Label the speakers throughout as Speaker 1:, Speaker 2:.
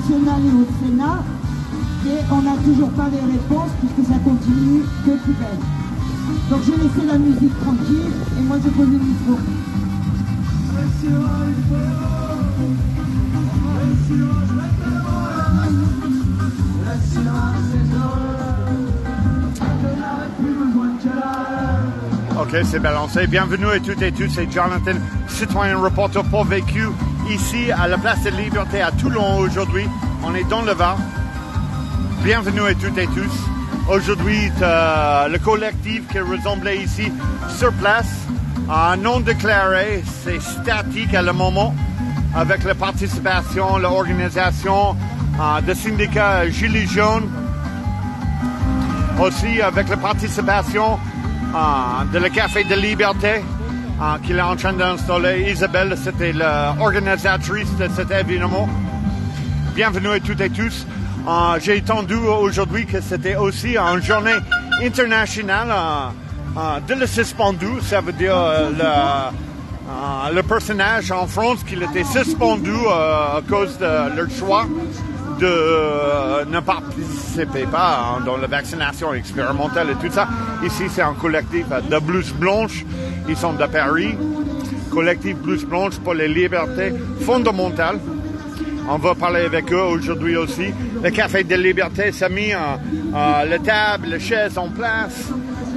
Speaker 1: nationale et au Sénat, et on n'a toujours pas les réponses puisque ça continue de plus belle. Donc j'ai laissé la musique tranquille et moi je pose le micro.
Speaker 2: Ok, c'est balancé. Bienvenue à toutes et tous, c'est Jonathan, citoyen reporter pour Vécu, ici à la place de Liberté à Toulon aujourd'hui. On est dans le Var. Bienvenue à toutes et tous. Aujourd'hui, le collectif qui ressemblait ici sur place, un non déclaré, c'est statique à le moment, avec la participation, l'organisation de syndicats Gilets jaunes, aussi avec la participation de le Café de Liberté qu'il est en train d'installer. Isabelle, c'était l'organisatrice de cet événement. Bienvenue à toutes et tous. J'ai entendu aujourd'hui que c'était aussi une journée internationale de le suspendu. Ça veut dire le personnage en France qui était suspendu à cause de leur choix de ne participer pas dans la vaccination expérimentale et tout ça. Ici, c'est un collectif de Blouse Blanche. Ils sont de Paris. Collectif Blouse Blanche pour les libertés fondamentales. On va parler avec eux aujourd'hui aussi. Le Café de Liberté s'est mis la table, les chaises en place.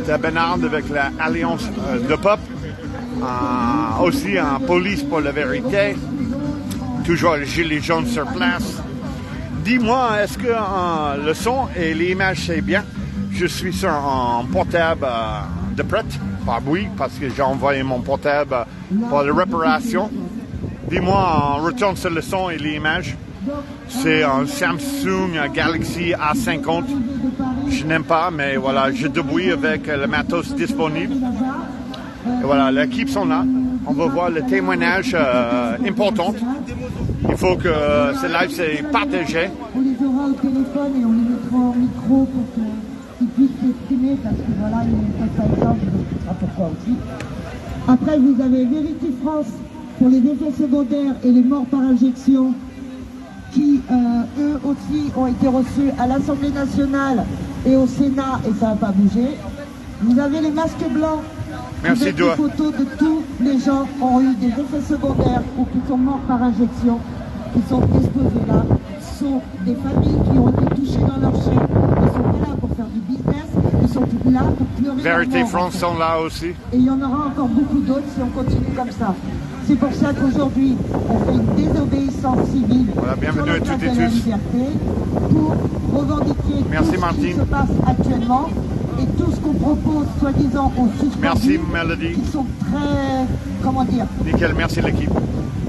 Speaker 2: De Bernard avec l'Alliance de Pop. Aussi un police pour la vérité. Toujours les gilets jaunes sur place. Dis-moi, est-ce que le son et l'image c'est bien? Je suis sur un portable de prêt, pas oui, parce que j'ai envoyé mon portable pour la réparation. Dis-moi, on retourne sur le son et l'image. C'est un Samsung Galaxy A50. Je n'aime pas, mais voilà, je débrouille avec le matos disponible. Et voilà, l'équipe sont là. On va voir le témoignage important. Il faut que ce live soit partagé.
Speaker 1: On les aura au téléphone et on les mettra en micro pour qu'ils puissent s'exprimer parce que voilà, ils ne peuvent pas être là, je ne sais pas pourquoi aussi. Après, vous avez Vérité France pour les effets secondaires et les morts par injection qui, eux aussi, ont été reçus à l'Assemblée nationale et au Sénat et ça n'a pas bougé. Vous avez les masques blancs.
Speaker 2: Merci,
Speaker 1: avec des photos de tous les gens qui ont eu des effets secondaires ou qui sont morts par injection, qui sont exposés là. Ce sont des familles qui ont été touchées dans leur chair. Ils ne sont pas là pour faire du business, ils sont là pour pleurer.
Speaker 2: Vérité France sont là aussi.
Speaker 1: Et il y en aura encore beaucoup d'autres si on continue comme ça. C'est pour ça qu'aujourd'hui, on fait une désobéissance civile
Speaker 2: voilà, bienvenue
Speaker 1: sur
Speaker 2: à
Speaker 1: le
Speaker 2: toutes
Speaker 1: de
Speaker 2: et
Speaker 1: la
Speaker 2: tous.
Speaker 1: liberté pour revendiquer
Speaker 2: Merci,
Speaker 1: tout ce qui
Speaker 2: Martine.
Speaker 1: se passe actuellement et tout ce qu'on propose, soi-disant, aux suspendus,
Speaker 2: Merci, Mélodie.
Speaker 1: qui sont très, comment dire,
Speaker 2: Nickel, merci l'équipe.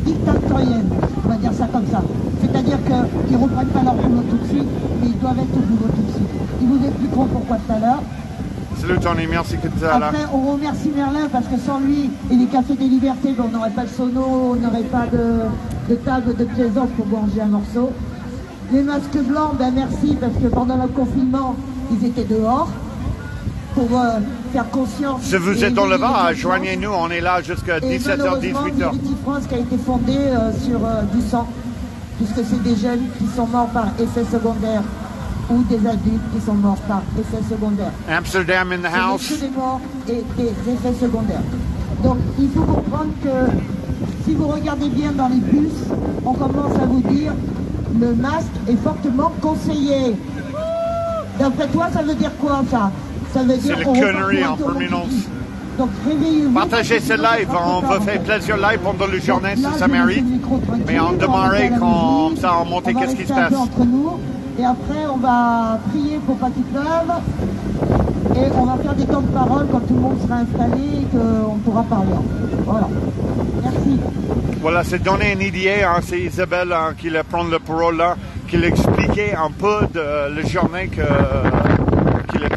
Speaker 1: dictatoriennes, on va dire ça comme ça. C'est-à-dire qu'ils ne reprennent pas leur boulot tout de suite, mais ils doivent être au boulot tout de suite. Ils vous expliqueront pourquoi tout à l'heure.
Speaker 2: Salut Tony, merci que tu es là.
Speaker 1: Après, on remercie Merlin parce que sans lui et les Cafés des Libertés, ben, on n'aurait pas le sono, on n'aurait pas de table de plaisance pour manger un morceau. Les masques blancs, ben merci parce que pendant le confinement, ils étaient dehors pour faire conscience.
Speaker 2: Si vous êtes dans le Var, joignez-nous, on est là jusqu'à 17h, 18h.
Speaker 1: Vérité France qui a été fondée sur du sang, puisque c'est des jeunes qui sont morts par effet secondaire ou des adultes qui sont morts par effet secondaire.
Speaker 2: Amsterdam in the house.
Speaker 1: C'est des morts et des effets secondaires. Donc il faut comprendre que si vous regardez bien dans les bus, on commence à vous dire le masque est fortement conseillé. D'après toi, ça veut dire quoi ça? Ça veut dire
Speaker 2: C'est le connerie en permanence.
Speaker 1: Donc réveillez-vous.
Speaker 2: Partagez ce live, on va faire plusieurs lives pendant le journée si ça mérite. Mais on démarrait comme ça, on montait qu'est-ce qui se passe.
Speaker 1: Entre nous, et après on va prier pour pas qu'il pleuve. Et on va faire des temps de parole quand tout le monde sera installé et qu'on pourra parler. Voilà. Merci.
Speaker 2: Voilà, c'est donné une idée, hein, c'est Isabelle hein, qui va prendre la parole là, qui l'expliquait un peu de la journée qu'il est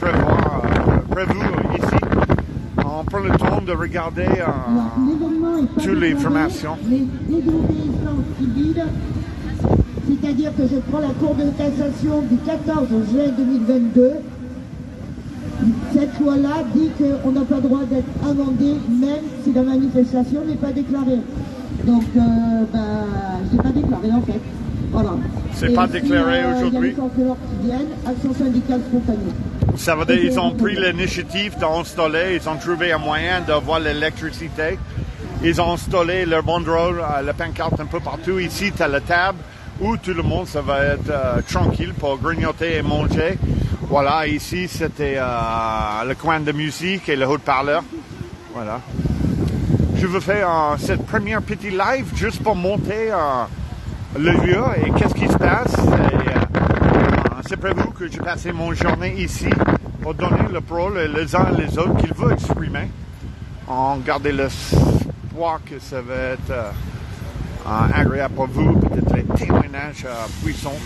Speaker 2: prévu ici. On prend le temps de regarder toutes les informations.
Speaker 1: Les désobéissances civiles, c'est-à-dire que je prends la Cour de cassation du 14 juin 2022. Cette loi-là dit qu'on n'a pas le droit d'être amendé même si la manifestation n'est pas déclarée. Donc, je n'ai pas déclaré en fait. Voilà.
Speaker 2: C'est pas déclaré aujourd'hui.
Speaker 1: Il y a les forces qui viennent, action syndicale spontanée.
Speaker 2: Ça veut dire qu'ils ont pris l'initiative d'installer, ils ont trouvé un moyen d'avoir l'électricité. Ils ont installé leur banderole, la pancarte un peu partout. Ici, tu as la table où tout le monde, ça va être tranquille pour grignoter et manger. Voilà, ici, c'était le coin de musique et le haut-parleur. Voilà. Je veux faire cette première petite live juste pour monter le lieu et qu'est-ce qui se passe. C'est prévu que j'ai passé mon journée ici pour donner le parole les uns et les autres qu'ils veulent exprimer. On garde l'espoir que ça va être agréable pour vous, peut-être les témoignages puissants.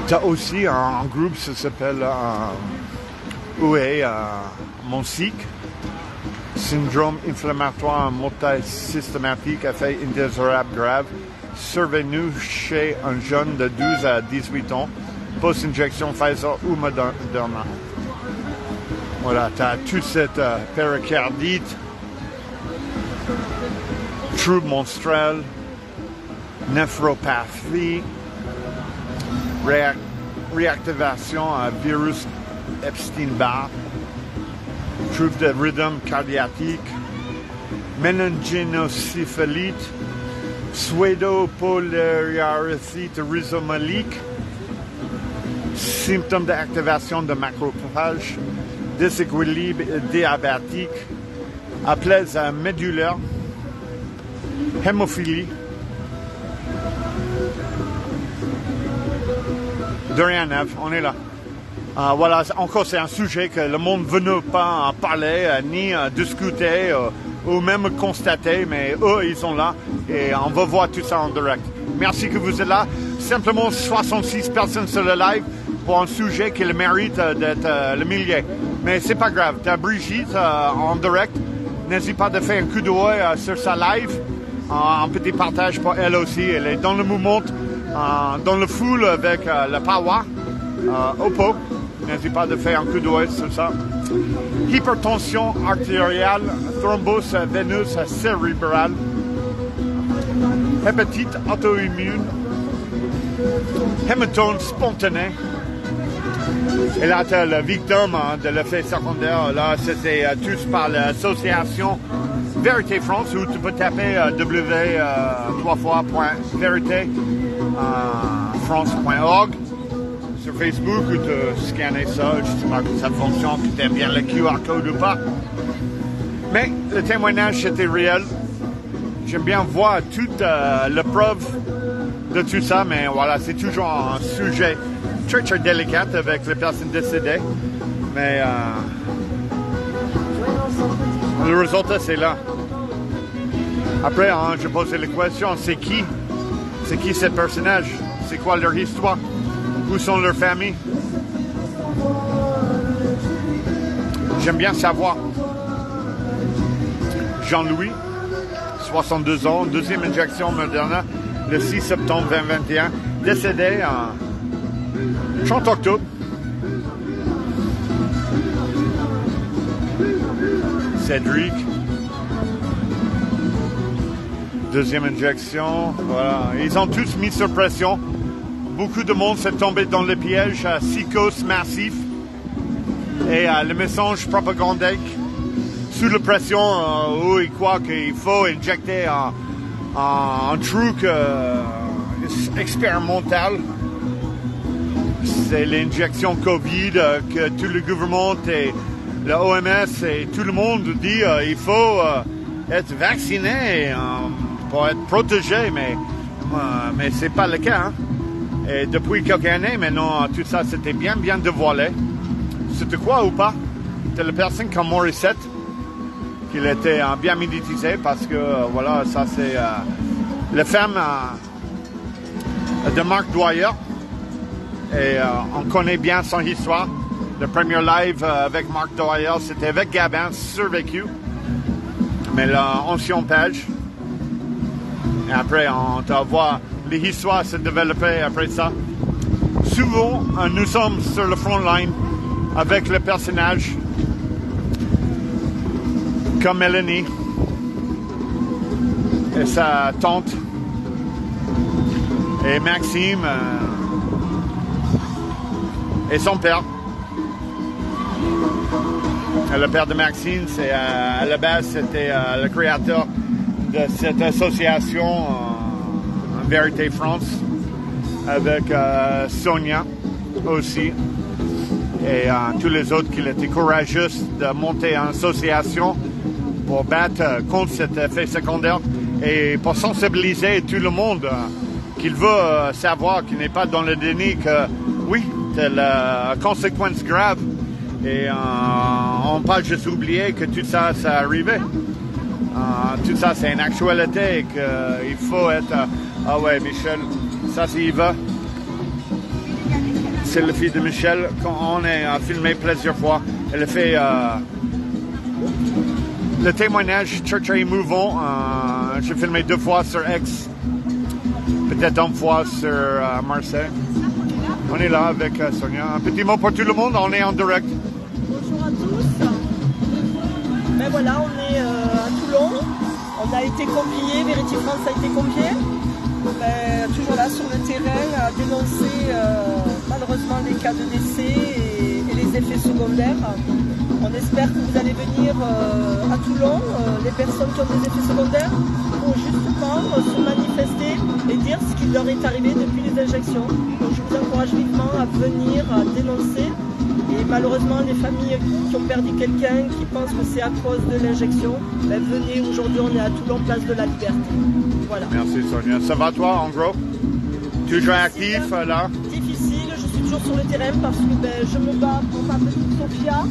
Speaker 2: Tu as aussi un groupe, ça s'appelle MONSIC, syndrome inflammatoire multisystématique à effet indésirable grave, survenu chez un jeune de 12 à 18 ans, post-injection Pfizer ou Moderna. Voilà, tu as toute cette péricardite, trouble menstruel, néphropathie, réactivation à virus Epstein-Barr, trouble de rythme cardiaque, méninginocéphalite, pseudopolyarthrite rhizomelique, symptômes d'activation de macrophages, déséquilibre diabétique, aplaise médulaire, hémophilie. De rien, Neve, on est là. Voilà, encore c'est un sujet que le monde ne veut pas en parler, ni discuter, ou même constater, mais eux, ils sont là et on va voir tout ça en direct. Merci que vous êtes là. Simplement 66 personnes sur le live pour un sujet qui le mérite d'être le millier. Mais c'est pas grave. Tu as Brigitte en direct. N'hésite pas de faire un coup d'œil sur sa live. Un petit partage pour elle aussi. Elle est dans le mouvement, dans le foule avec le power. Oppo. N'hésite pas de faire un coup d'œil sur ça. Hypertension artérielle, thrombose veineuse cérébrale, hépatite auto-immune, hématome spontané. Et là, tu as la victime de l'effet secondaire. Là, c'était tous par l'association Vérité France, où tu peux taper www.verité-france.org sur Facebook, où tu scannes ça. Je ne sais pas comment ça fonctionne, que tu aimes bien le QR code ou pas. Mais le témoignage, c'était réel. J'aime bien voir toute la preuve de tout ça, mais voilà, c'est toujours un sujet très, très délicat avec les personnes décédées. Mais le résultat, c'est là. Après, je posais la question, c'est qui? C'est qui ces personnages? C'est quoi leur histoire? Où sont leurs familles? J'aime bien savoir. Jean-Louis, 62 ans, deuxième injection Moderna, le 6 septembre 2021, décédé en 30 octobre. Cédric, deuxième injection, voilà. Ils ont tous mis sur pression. Beaucoup de monde s'est tombé dans le piège à psychose massif et le message propagandique sous la pression où ils croient qu'il faut injecter un truc expérimental. C'est l'injection COVID que tout le gouvernement et le OMS et tout le monde dit il faut être vacciné pour être protégé, mais c'est pas le cas. Hein? Et depuis quelques années, maintenant, tout ça, c'était bien dévoilé. C'était quoi ou pas? C'était la personne comme Morissette, qui était bien médiatisé parce que, voilà, ça c'est la femme de Marc Dwyer. Et on connaît bien son histoire. Le premier live avec Marc Dwyer, c'était avec Gabin, survécu. Mais l'ancienne page. Et après, on va voir les histoires se développer après ça. Souvent, nous sommes sur le front line avec le personnage comme Mélanie et sa tante et Maxime et son père. Le père de Maxime, c'est à la base, c'était le créateur de cette association Vérité France avec Sonia aussi et tous les autres qui étaient courageux de monter une association pour battre contre cet effet secondaire et pour sensibiliser tout le monde qu'il veut savoir, qu'il n'est pas dans le déni que oui, c'est la conséquence grave et on ne peut pas juste oublier que tout ça, ça arrivait. Tout ça, c'est une actualité et qu'il faut être... ah ouais, Michel, ça c'est Yva. C'est le fils de Michel qu'on a filmé plusieurs fois. Elle a fait le témoignage très émouvant. J'ai filmé 2 fois sur Aix, peut-être une fois sur Marseille. On est là avec Sonia. Un petit mot pour tout le monde, on est en direct.
Speaker 3: Bonjour à tous. Ben voilà, on est à Toulon. On a été confié, Vérité France a été confié. Ben, toujours là sur le terrain à dénoncer malheureusement les cas de décès et les effets secondaires. On espère que vous allez venir à Toulon, les personnes qui ont des effets secondaires, pour justement se manifester et dire ce qui leur est arrivé depuis les injections. Donc je vous encourage vivement à venir à dénoncer. Et malheureusement, les familles qui ont perdu quelqu'un, qui pensent que c'est à cause de l'injection, ben venez, aujourd'hui on est à Toulon, place de la Liberté. Voilà.
Speaker 2: Merci Sonia. Ça va toi en gros? Toujours actif là?
Speaker 3: Difficile, je suis toujours sur le terrain parce que ben, je me bats pour ma petite Sophia,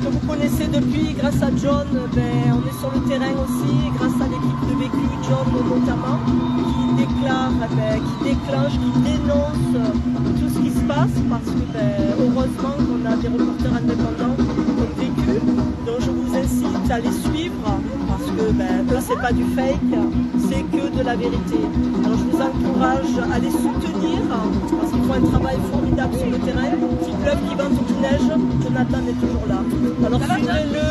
Speaker 3: que vous connaissez depuis grâce à John. Ben, on est sur le terrain aussi, grâce à l'équipe de Vécu, John notamment, qui déclare, qui déclenche, qui dénonce tout ce qui se passe, parce que ben, heureusement qu'on a des reporters indépendants comme Vécu. Donc je vous incite à les suivre, parce que ben, eux c'est pas du fake, c'est que de la vérité. Alors je vous encourage à les soutenir, parce qu'ils font un travail formidable sur le terrain. S'il pleuve, qu'il vente ou qu'il neige, Jonathan est toujours là. Alors suivez-le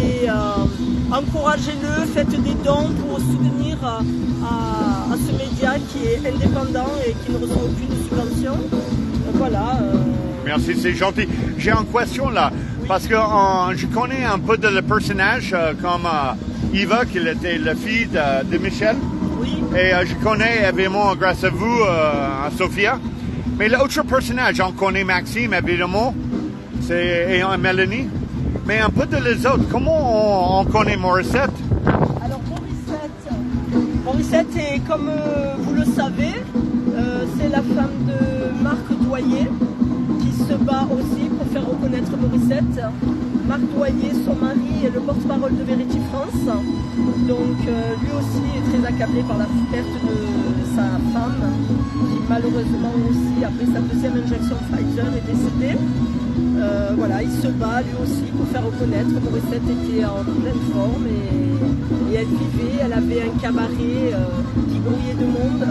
Speaker 3: et encouragez-le, faites des dons pour soutenir à ce média qui est indépendant et qui ne reçoit aucune subvention. Voilà.
Speaker 2: Merci, c'est gentil. J'ai une question là, parce que je connais un peu de le personnage comme Yva, qui était la fille de Michel.
Speaker 3: Oui.
Speaker 2: Et je connais évidemment grâce à vous, à Sophia. Mais l'autre personnage, on connaît Maxime évidemment, et Mélanie. Mais un peu de les autres, comment on connaît Morissette?
Speaker 3: Alors Morissette est, comme vous le savez, c'est la femme de Marc Doyer qui se bat aussi pour faire reconnaître Morissette. Marc Doyer, son mari, est le porte-parole de Vérité France. Donc lui aussi est très accablé par la perte de sa femme, qui malheureusement aussi, après sa 2e injection Pfizer, est décédée. Voilà, il se bat lui aussi pour faire reconnaître. Morissette était en pleine forme et elle vivait, elle avait un cabaret qui grouillait de monde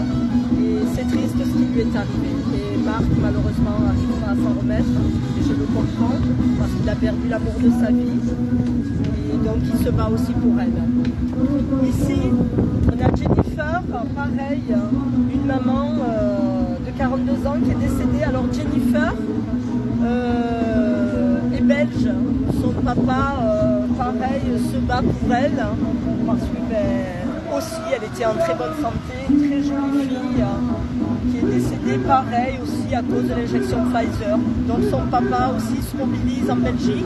Speaker 3: et c'est triste ce qui lui est arrivé. Et Marc malheureusement n'arrive pas à s'en remettre et je le comprends parce qu'il a perdu l'amour de sa vie et donc il se bat aussi pour elle. Ici, on a Jennifer, pareil, une maman de 42 ans qui est décédée. Alors Jennifer est belge, son papa pareil se bat pour elle parce que ben, aussi elle était en très bonne santé, une très jolie fille qui est décédée pareil aussi à cause de l'injection Pfizer. Donc son papa aussi se mobilise en Belgique,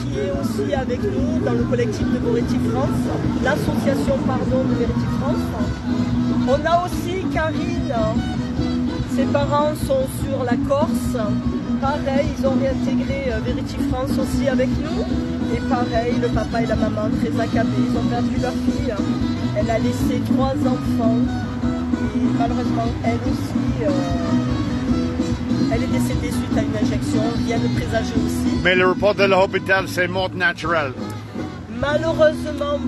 Speaker 3: qui est aussi avec nous dans le collectif de Vérité France, l'association de Vérité France. On a aussi Karine, ses parents sont sur la Corse. Pareil, ils ont réintégré Vérité France aussi avec nous. Et pareil, le papa et la maman très accablés, ils ont perdu leur fille. Elle a laissé 3 enfants. Et malheureusement, elle aussi, elle est décédée suite à une injection. Rien ne présageait aussi.
Speaker 2: Mais le report de l'hôpital, c'est mort naturelle.
Speaker 3: Malheureusement,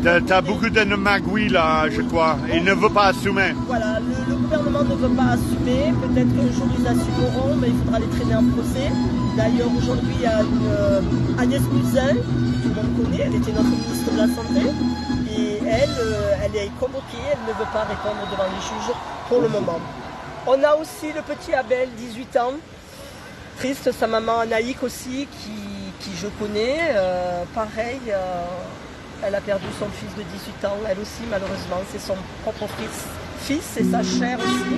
Speaker 2: tu as beaucoup de magouilles là, je crois. Il ne veut pas assumer.
Speaker 3: Voilà, le gouvernement ne veut pas assumer. Peut-être qu'un jour ils assumeront, mais il faudra les traîner en procès. D'ailleurs, aujourd'hui, il y a Agnès Buzyn, tout le monde connaît, elle était notre ministre de la Santé. Et elle est convoquée, elle ne veut pas répondre devant les juges pour le moment. On a aussi le petit Abel, 18 ans. Triste, sa maman Anaïk aussi, qui je connais. Pareil, elle a perdu son fils de 18 ans, elle aussi malheureusement, c'est son propre fils et sa chair aussi.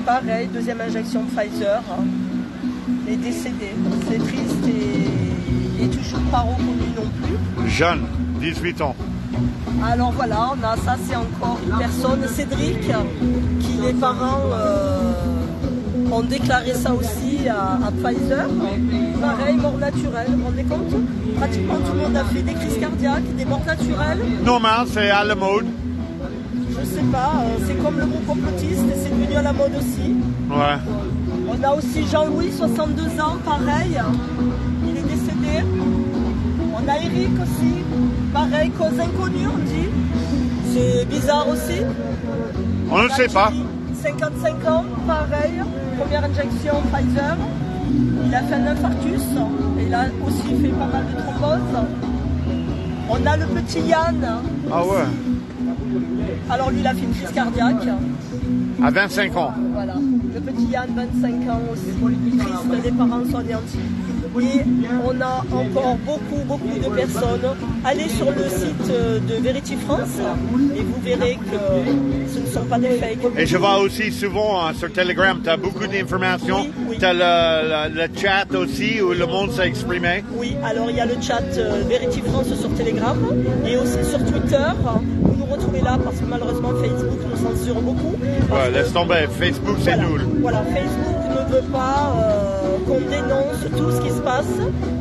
Speaker 3: Pareil, deuxième injection Pfizer, est décédée. C'est triste et toujours pas reconnu non plus.
Speaker 2: Jeune, 18 ans.
Speaker 3: Alors voilà, on a ça, c'est encore une personne, Cédric, qui les parents ont déclaré ça aussi à Pfizer. Pareil, mort naturelle, vous vous rendez compte? Pratiquement tout le monde a fait des crises cardiaques, des morts naturelles.
Speaker 2: Normal, c'est à la mode.
Speaker 3: Je sais pas, c'est comme le mot complotiste, et c'est devenu à la mode aussi.
Speaker 2: Ouais.
Speaker 3: On a aussi Jean-Louis, 62 ans, pareil, il est décédé. On a Eric aussi, pareil, cause inconnue, on dit. C'est bizarre aussi.
Speaker 2: On ne sait pas.
Speaker 3: 55 ans, pareil, première injection Pfizer. Il a fait un infarctus et il a aussi fait pas mal de thromboses. On a le petit Yann.
Speaker 2: Ah ouais.
Speaker 3: Alors lui, il a fait une crise cardiaque.
Speaker 2: À 25 ans.
Speaker 3: Voilà. Le petit Yann, 25 ans aussi. Triste, les parents sont anéantis. Et on a encore beaucoup de personnes. Allez sur le site de Verity France et vous verrez que ce ne sont pas des fakes.
Speaker 2: Et je vois aussi souvent sur Telegram, tu as beaucoup d'informations.
Speaker 3: Oui, oui.
Speaker 2: Tu as le chat aussi où le monde s'est exprimé.
Speaker 3: Oui, alors il y a le chat Verity France sur Telegram et aussi sur Twitter. Vous nous retrouvez là parce que malheureusement Facebook nous censure beaucoup.
Speaker 2: Ouais, laisse tomber. Facebook, c'est
Speaker 3: voilà,
Speaker 2: nul.
Speaker 3: Voilà, Facebook ne veut pas qu'on dénonce tout ce qui se passe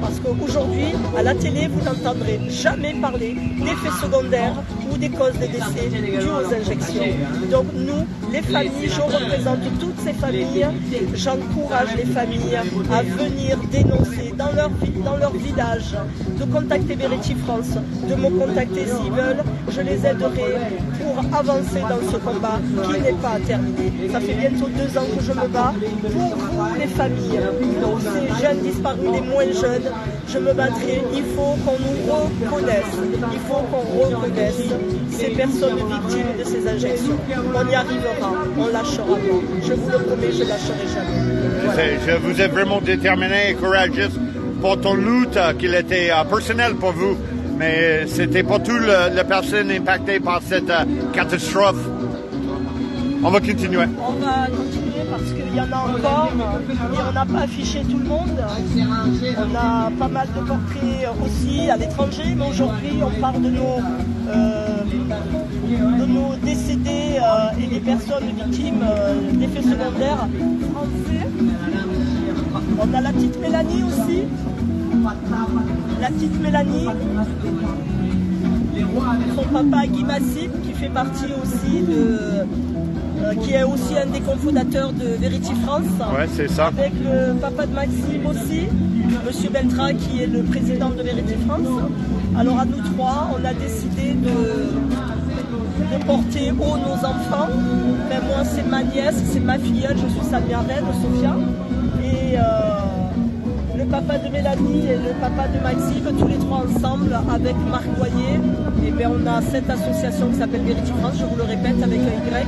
Speaker 3: parce qu'aujourd'hui, à la télé, vous n'entendrez jamais parler d'effets secondaires ou des causes des décès dus aux injections. Donc nous, les familles, je représente toutes ces familles, j'encourage les familles à venir dénoncer dans leur village, de contacter Verity France, de me contacter s'ils veulent, je les aiderai pour avancer dans ce combat qui n'est pas terminé. Ça fait bientôt 2 ans que je me bats pour vous les familles, pour ces jeunes disparus, les moins jeunes, je me battrai. Il faut qu'on nous reconnaisse, il faut qu'on reconnaisse ces personnes victimes de ces injections. On y arrivera, on lâchera pas. Je vous le promets, je lâcherai jamais. Voilà.
Speaker 2: Je vous ai vraiment déterminé et courageux pour ton lutte qu'il était personnel pour vous. Mais c'était pas tout les personnes impactées par cette catastrophe. On va continuer.
Speaker 3: On va continuer parce qu'il y en a encore et on n'a pas affiché tout le monde. On a pas mal de portraits aussi à l'étranger, mais aujourd'hui on parle de nos décédés et des personnes victimes d'effets secondaires français. On a la petite Mélanie aussi. La petite Mélanie. Son papa Guy Massib qui fait partie aussi qui est aussi un des cofondateurs de Verity France.
Speaker 2: Ouais, c'est ça.
Speaker 3: Avec le papa de Maxime aussi, Monsieur Beltra qui est le président de Verity France. Alors à nous trois, on a décidé de porter haut nos enfants. Ben, moi c'est ma nièce, c'est ma filleule, je suis sa marraine, Sophia. Et le papa de Mélanie et le papa de Maxime, tous les trois ensemble avec Marc Doyer. Et bien on a cette association qui s'appelle Verity France, je vous le répète, avec un Y.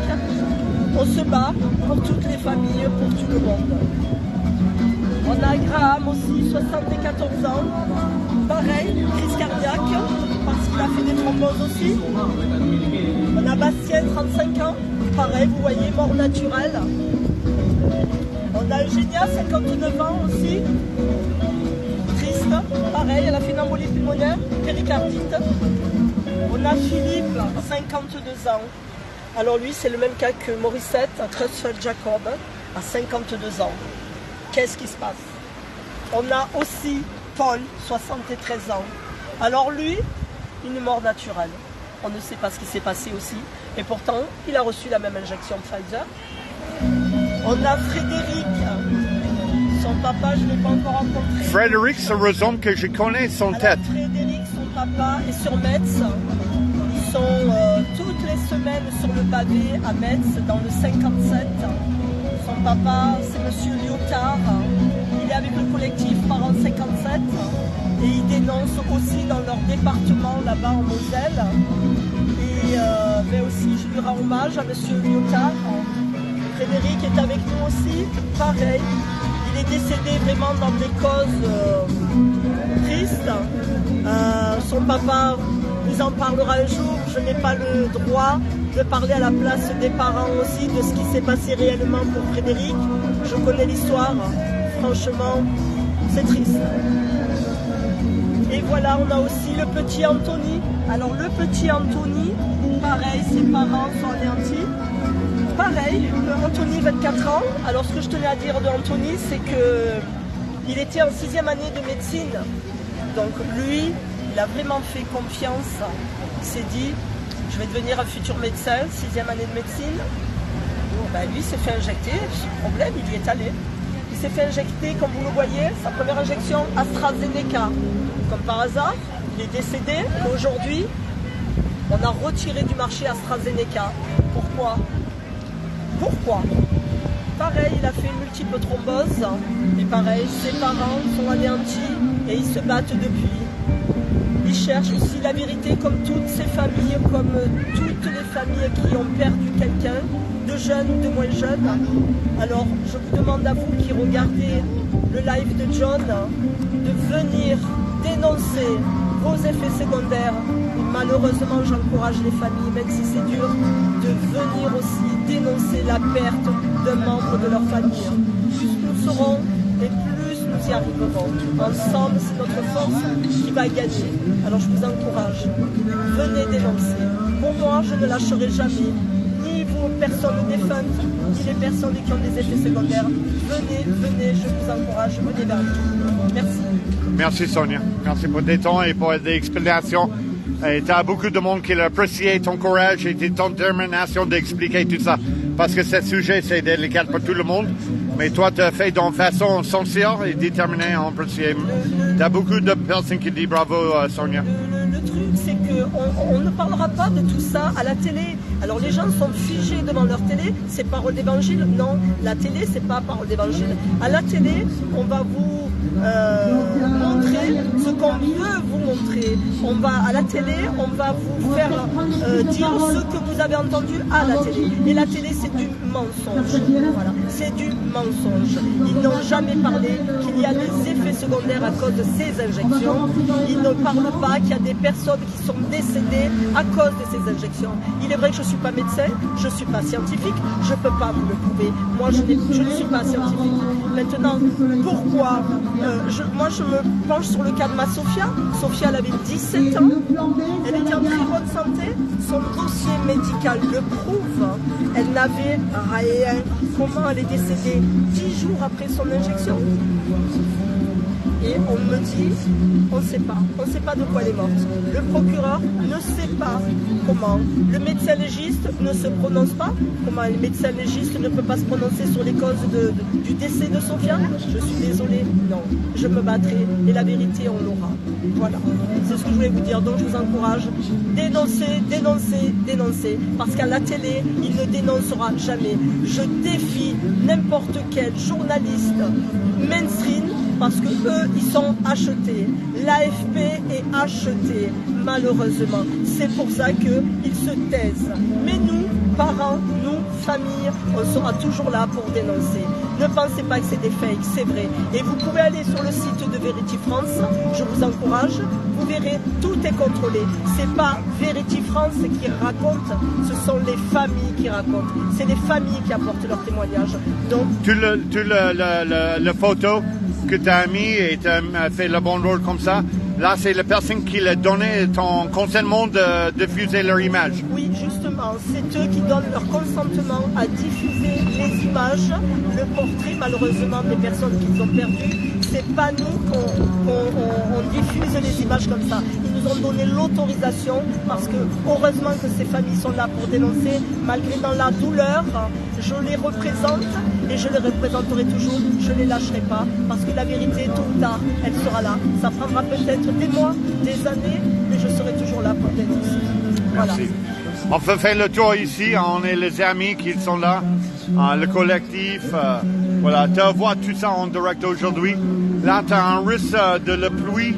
Speaker 3: On se bat pour toutes les familles, pour tout le monde. On a Graham aussi, 74 ans. Pareil, crise cardiaque, parce qu'il a fait des thromboses aussi. On a Bastien, 35 ans. Pareil, vous voyez, mort naturelle. On a Eugénia, 59 ans aussi. Triste, pareil, elle a fait une embolie pulmonaire, péricardite. On a Philippe, 52 ans. Alors lui, c'est le même cas que Morissette, Trussell Jacob, à 52 ans. Qu'est-ce qui se passe? On a aussi Paul, 73 ans. Alors lui, une mort naturelle. On ne sait pas ce qui s'est passé aussi. Et pourtant, il a reçu la même injection Pfizer. On a Frédéric. Son papa, je ne l'ai pas encore rencontré.
Speaker 2: Frédéric, c'est raison que je connais son tête.
Speaker 3: Frédéric, son papa, est sur Metz. Ils sont toutes les semaines sur le pavé à Metz, dans le 57. Son papa, c'est Monsieur Lyotard. Il il est avec le collectif Parents 57 et il dénonce aussi dans leur département là-bas en Moselle. Et mais aussi je lui rends hommage à monsieur Lyotard. Frédéric est avec nous aussi, pareil. Il est décédé vraiment dans des causes tristes. Son papa nous en parlera un jour. Je n'ai pas le droit de parler à la place des parents aussi de ce qui s'est passé réellement pour Frédéric. Je connais l'histoire. Franchement, c'est triste. Et voilà, on a aussi le petit Anthony. Alors le petit Anthony, pareil, ses parents sont anéantis. Pareil, Anthony, 24 ans. Alors ce que je tenais à dire de Anthony, c'est qu'il était en 6e année de médecine. Donc lui, il a vraiment fait confiance. Il s'est dit, je vais devenir un futur médecin, 6e année de médecine. Ben, lui s'est fait injecter, sans problème, il y est allé. Il s'est fait injecter, comme vous le voyez, sa première injection AstraZeneca. Comme par hasard, il est décédé. Mais aujourd'hui, on a retiré du marché AstraZeneca. Pourquoi ? Pourquoi ? Pareil, il a fait une multiple thrombose. Et pareil, ses parents sont anéantis et ils se battent depuis. Ils cherchent aussi la vérité comme toutes ces familles, comme toutes les familles qui ont perdu quelqu'un, de jeunes ou de moins jeunes. Alors, je vous demande à vous qui regardez le live de John, de venir dénoncer vos effets secondaires. Et malheureusement, j'encourage les familles, même si c'est dur, de venir aussi dénoncer la perte d'un membre de leur famille. Plus nous serons et plus nous y arriverons. Ensemble, c'est notre force qui va gagner. Alors je vous encourage, venez dénoncer. Pour moi, je ne lâcherai jamais ni vos personnes défuntes, ni les personnes qui ont des effets secondaires. Venez, venez, je vous encourage, venez vers nous. Merci.
Speaker 2: Merci Sonia. Merci pour tes temps et pour des explications. Et tu as beaucoup de monde qui apprécie ton courage et ton détermination d'expliquer tout ça. Parce que ce sujet, c'est délicat pour tout le monde. Mais toi, tu as fait d'une façon sincère et déterminée à apprécier. Tu as beaucoup de personnes qui disent bravo, Sonia.
Speaker 3: Le truc, c'est qu'on ne parlera pas de tout ça à la télé. Alors les gens sont figés devant leur télé, c'est parole d'évangile. Non, la télé, c'est pas parole d'évangile. À la télé, on va vous montrer ce qu'on veut vous montrer. On va à la télé, on va vous faire dire ce que vous avez entendu à la télé. Et la télé, c'est du mensonge. Voilà, c'est du mensonge. Ils n'ont jamais parlé qu'il y a des effets secondaires à cause de ces injections. Ils ne parlent pas qu'il y a des personnes qui sont décédées à cause de ces injections. Il est vrai que je ne suis pas médecin, je ne suis pas scientifique, je ne peux pas vous le prouver. Moi, je ne suis pas scientifique. Maintenant, pourquoi moi, je me penche sur le cas de ma Sophia. Sophia, elle avait 17 ans, elle était en très bonne santé, son dossier médical le prouve. Elle n'avait rien. Comment elle est décédée 10 jours après son injection? Et on me dit, on ne sait pas. On ne sait pas de quoi elle est morte. Le procureur ne sait pas comment. Le médecin légiste ne se prononce pas. Comment le médecin légiste ne peut pas se prononcer sur les causes du décès de Sophia? Je suis désolée, non. Je me battrai et la vérité, on l'aura. Voilà. C'est ce que je voulais vous dire. Donc je vous encourage. Dénoncez, dénoncez, dénoncez. Parce qu'à la télé, il ne dénoncera jamais. Je défie n'importe quel journaliste mainstream parce que eux, ils sont achetés. L'AFP est acheté, malheureusement. C'est pour ça qu'ils se taisent. Mais nous, parents, nous, familles, on sera toujours là pour dénoncer. Ne pensez pas que c'est des fakes, c'est vrai. Et vous pouvez aller sur le site de Verity France, je vous encourage. Vous verrez, tout est contrôlé. C'est pas Verity France qui raconte, ce sont les familles qui racontent. C'est les familles qui apportent leurs témoignages. Donc,
Speaker 2: le photo que tu as mis et tu as fait le bon rôle comme ça, là, c'est la personne qui a donné ton consentement de diffuser leur image.
Speaker 3: Oui, justement, c'est eux qui donnent leur consentement à diffuser les images, le portrait, malheureusement, des personnes qu'ils ont perdues. C'est pas nous qu'on diffuse les images comme ça. Ils nous ont donné l'autorisation parce que, heureusement que ces familles sont là pour dénoncer, malgré dans la douleur, je les représente et je les représenterai toujours, je ne les lâcherai pas parce que la vérité, tôt ou tard, elle sera là. Ça prendra peut-être des mois, des années, mais je serai toujours là pour dénoncer. Voilà.
Speaker 2: Merci. On fait le tour ici, on est les amis qui sont là, le collectif. Voilà, tu vois tout ça en direct aujourd'hui. Là, tu as un risque de la pluie.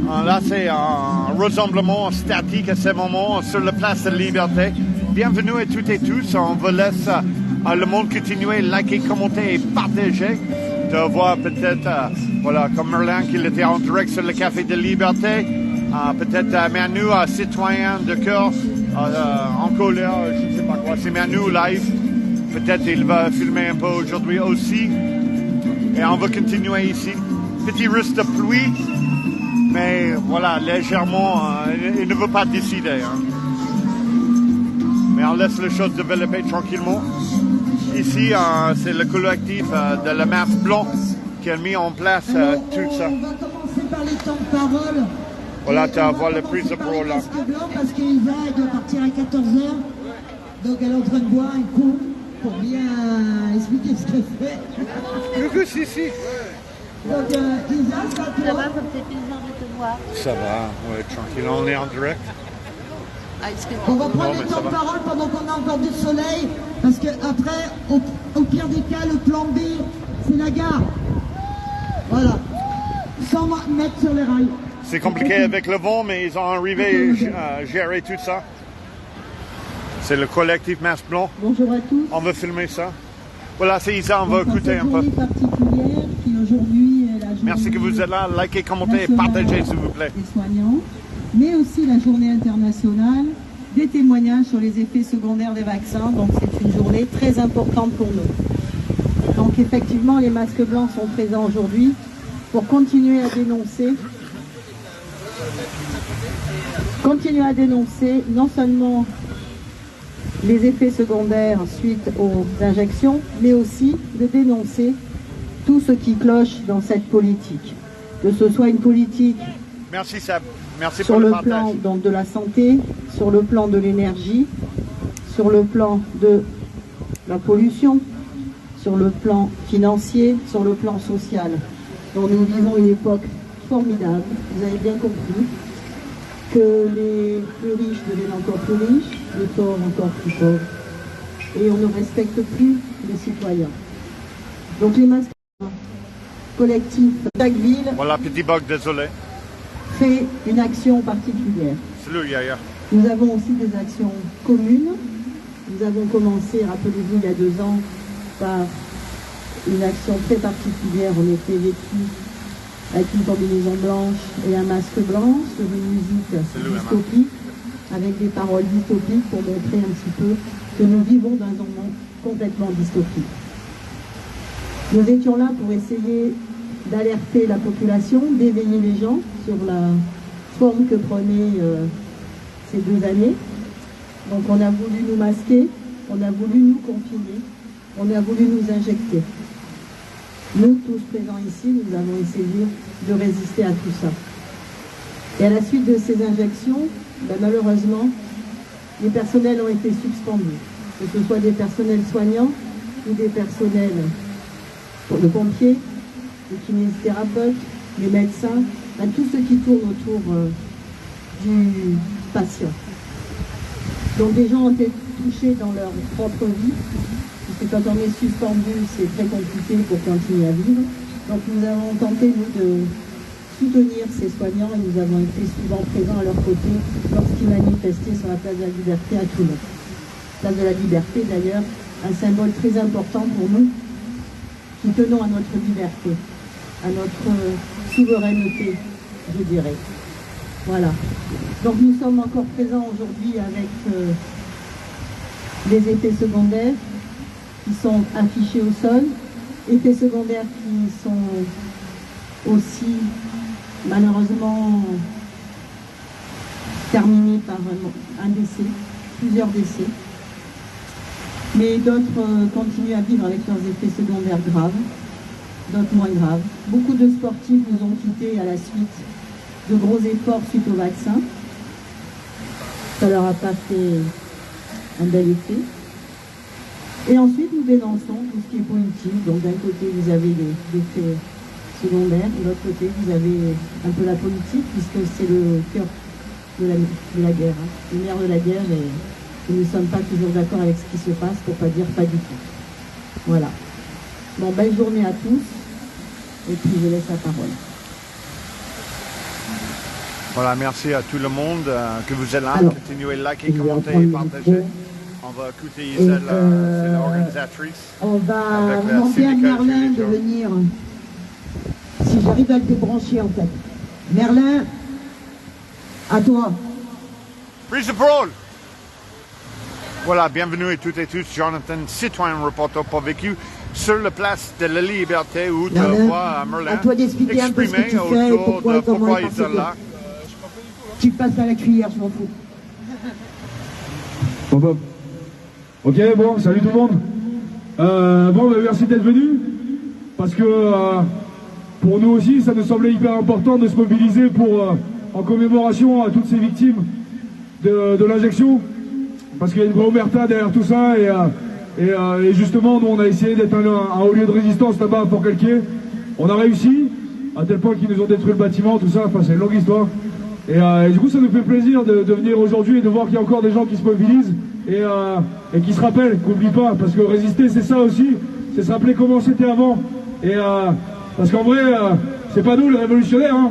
Speaker 2: Là, c'est un rassemblement statique à ce moment sur la place de la Liberté. Bienvenue à toutes et tous. On vous laisse le monde continuer, liker, commenter et partager. Tu vois peut-être, voilà, comme Merlin qui était en direct sur le Café de la Liberté. Peut-être Manu, citoyen de cœur, en colère, je ne sais pas quoi. C'est Manu live. Peut-être il va filmer un peu aujourd'hui aussi. Et on va continuer ici. Petit risque de pluie. Mais voilà, légèrement, il ne veut pas décider. Hein. Mais on laisse les choses développer tranquillement. Ici, c'est le collectif de la masse blanc qui a mis en place tout ça.
Speaker 1: On va commencer par les temps de parole.
Speaker 2: Voilà, tu vas voir la prise de parole là.
Speaker 1: Parce qu'il doit partir à 14h. Donc elle est en train de boire un coup pour bien expliquer ce qu'elle fait.
Speaker 2: Si.
Speaker 1: Donc Isa, ça te
Speaker 4: Ça va, ça me fait plaisir de te voir.
Speaker 2: Ça va, ouais, tranquille, on est en direct.
Speaker 4: Ah, excuse-moi.
Speaker 1: On va prendre
Speaker 2: Non, mais
Speaker 1: le
Speaker 2: ça
Speaker 1: temps de
Speaker 2: va.
Speaker 1: parole pendant qu'on a encore du soleil, parce que après, au pire des cas, le plan B, c'est la gare. Voilà. Sans mettre sur les rails.
Speaker 2: C'est compliqué avec le vent, mais ils ont arrivé à gérer tout ça. C'est le collectif Masse Blanc.
Speaker 1: Bonjour à tous.
Speaker 2: On va filmer ça. Voilà, c'est Isa, on va écouter un peu.
Speaker 1: Cette journée particulière qui aujourd'hui est la journée
Speaker 2: Merci que vous êtes là. Likez, commentez et partagez, s'il vous plaît.
Speaker 5: Des soignants, mais aussi la journée internationale des témoignages sur les effets secondaires des vaccins. Donc c'est une journée très importante pour nous. Donc effectivement, les masques blancs sont présents aujourd'hui pour continuer à dénoncer non seulement les effets secondaires suite aux injections, mais aussi de dénoncer tout ce qui cloche dans cette politique. Que ce soit une politique
Speaker 2: Merci Seb. Merci
Speaker 5: sur
Speaker 2: pour le
Speaker 5: le
Speaker 2: partage.
Speaker 5: plan donc, de la santé, sur le plan de l'énergie, sur le plan de la pollution, sur le plan financier, sur le plan social. Donc nous vivons une époque formidable, vous avez bien compris, que les plus riches deviennent encore plus riches, les pauvres encore plus pauvres. Et on ne respecte plus les citoyens. Donc les masques collectifs, chaque ville
Speaker 2: Voilà, petit bug, désolé.
Speaker 5: fait une action particulière.
Speaker 2: Salut Yaya.
Speaker 5: Nous avons aussi des actions communes. Nous avons commencé, rappelez-vous, il y a 2 ans, par une action très particulière. On était vêtus avec une combinaison blanche et un masque blanc sur une musique dystopique, avec des paroles dystopiques pour montrer un petit peu que nous vivons dans un monde complètement dystopique. Nous étions là pour essayer d'alerter la population, d'éveiller les gens sur la forme que prenaient ces 2 années. Donc on a voulu nous masquer, on a voulu nous confiner, on a voulu nous injecter. Nous, tous présents ici, nous avons essayé de résister à tout ça. Et à la suite de ces injections, malheureusement, les personnels ont été suspendus. Que ce soit des personnels soignants ou des personnels de pompiers, les kinésithérapeutes, les médecins, tout ce qui tourne autour du patient. Donc des gens ont été touchés dans leur propre vie, parce que quand on est suspendu, c'est très compliqué pour continuer à vivre. Donc nous avons tenté, nous, de soutenir ces soignants et nous avons été souvent présents à leur côté lorsqu'ils manifestaient sur la place de la Liberté à Toulon. Place de la Liberté, d'ailleurs, un symbole très important pour nous, qui tenons à notre liberté, à notre souveraineté, je dirais. Voilà. Donc nous sommes encore présents aujourd'hui avec les effets secondaires qui sont affichés au sol, effets secondaires qui sont aussi malheureusement terminés par un décès, plusieurs décès. Mais d'autres continuent à vivre avec leurs effets secondaires graves, d'autres moins graves. Beaucoup de sportifs nous ont quittés à la suite de gros efforts suite au vaccin. Ça leur a pas fait un bel effet. Et ensuite, nous dénonçons tout ce qui est politique. Donc d'un côté, vous avez les effets secondaires, de l'autre côté, vous avez un peu la politique, puisque c'est le cœur de la guerre, le nerf de la guerre. Et nous ne sommes pas toujours d'accord avec ce qui se passe, pour ne pas dire pas du tout. Voilà. Bon, belle journée à tous. Et puis je laisse la parole.
Speaker 2: Voilà, merci à tout le monde que vous êtes là.
Speaker 5: Alors,
Speaker 2: Continuez de liker,
Speaker 5: je vais
Speaker 2: commenter et
Speaker 5: reprendre le
Speaker 2: partager.
Speaker 5: micro.
Speaker 2: On va écouter Iselle, c'est l'organisatrice.
Speaker 5: On va
Speaker 2: Avec la
Speaker 5: demander à
Speaker 2: syndicale
Speaker 5: Merlin
Speaker 2: Julie
Speaker 5: de
Speaker 2: Jones.
Speaker 5: venir, si j'arrive à le débrancher en fait. Merlin, à toi.
Speaker 2: Prise de parole. Voilà, bienvenue à toutes et tous. Jonathan, citoyen reporter pour vécu sur la place de la Liberté où tu
Speaker 5: Merlin,
Speaker 2: vois Merlin
Speaker 5: à toi d'expliquer un peu ce que tu
Speaker 2: exprimer
Speaker 5: fais,
Speaker 2: autour
Speaker 5: pourquoi
Speaker 2: de
Speaker 5: et comment
Speaker 2: pourquoi
Speaker 5: il
Speaker 2: ils sont là.
Speaker 5: Tu passes à la cuillère, je m'en fous.
Speaker 6: Bon. Ok, bon, salut tout le monde. Merci d'être venus. Parce que pour nous aussi, ça nous semblait hyper important de se mobiliser pour, en commémoration à toutes ces victimes de l'injection. Parce qu'il y a une vraie omerta derrière tout ça. Et justement, nous, on a essayé d'être un haut lieu de résistance là-bas à Port-Calquier. On a réussi, à tel point qu'ils nous ont détruit le bâtiment, tout ça. Enfin, c'est une longue histoire. Et du coup, ça nous fait plaisir de venir aujourd'hui et de voir qu'il y a encore des gens qui se mobilisent et qui se rappellent, qu'on n'oublie pas. Parce que résister, c'est ça aussi. C'est se rappeler comment c'était avant. Parce qu'en vrai, c'est pas nous les révolutionnaires. Hein.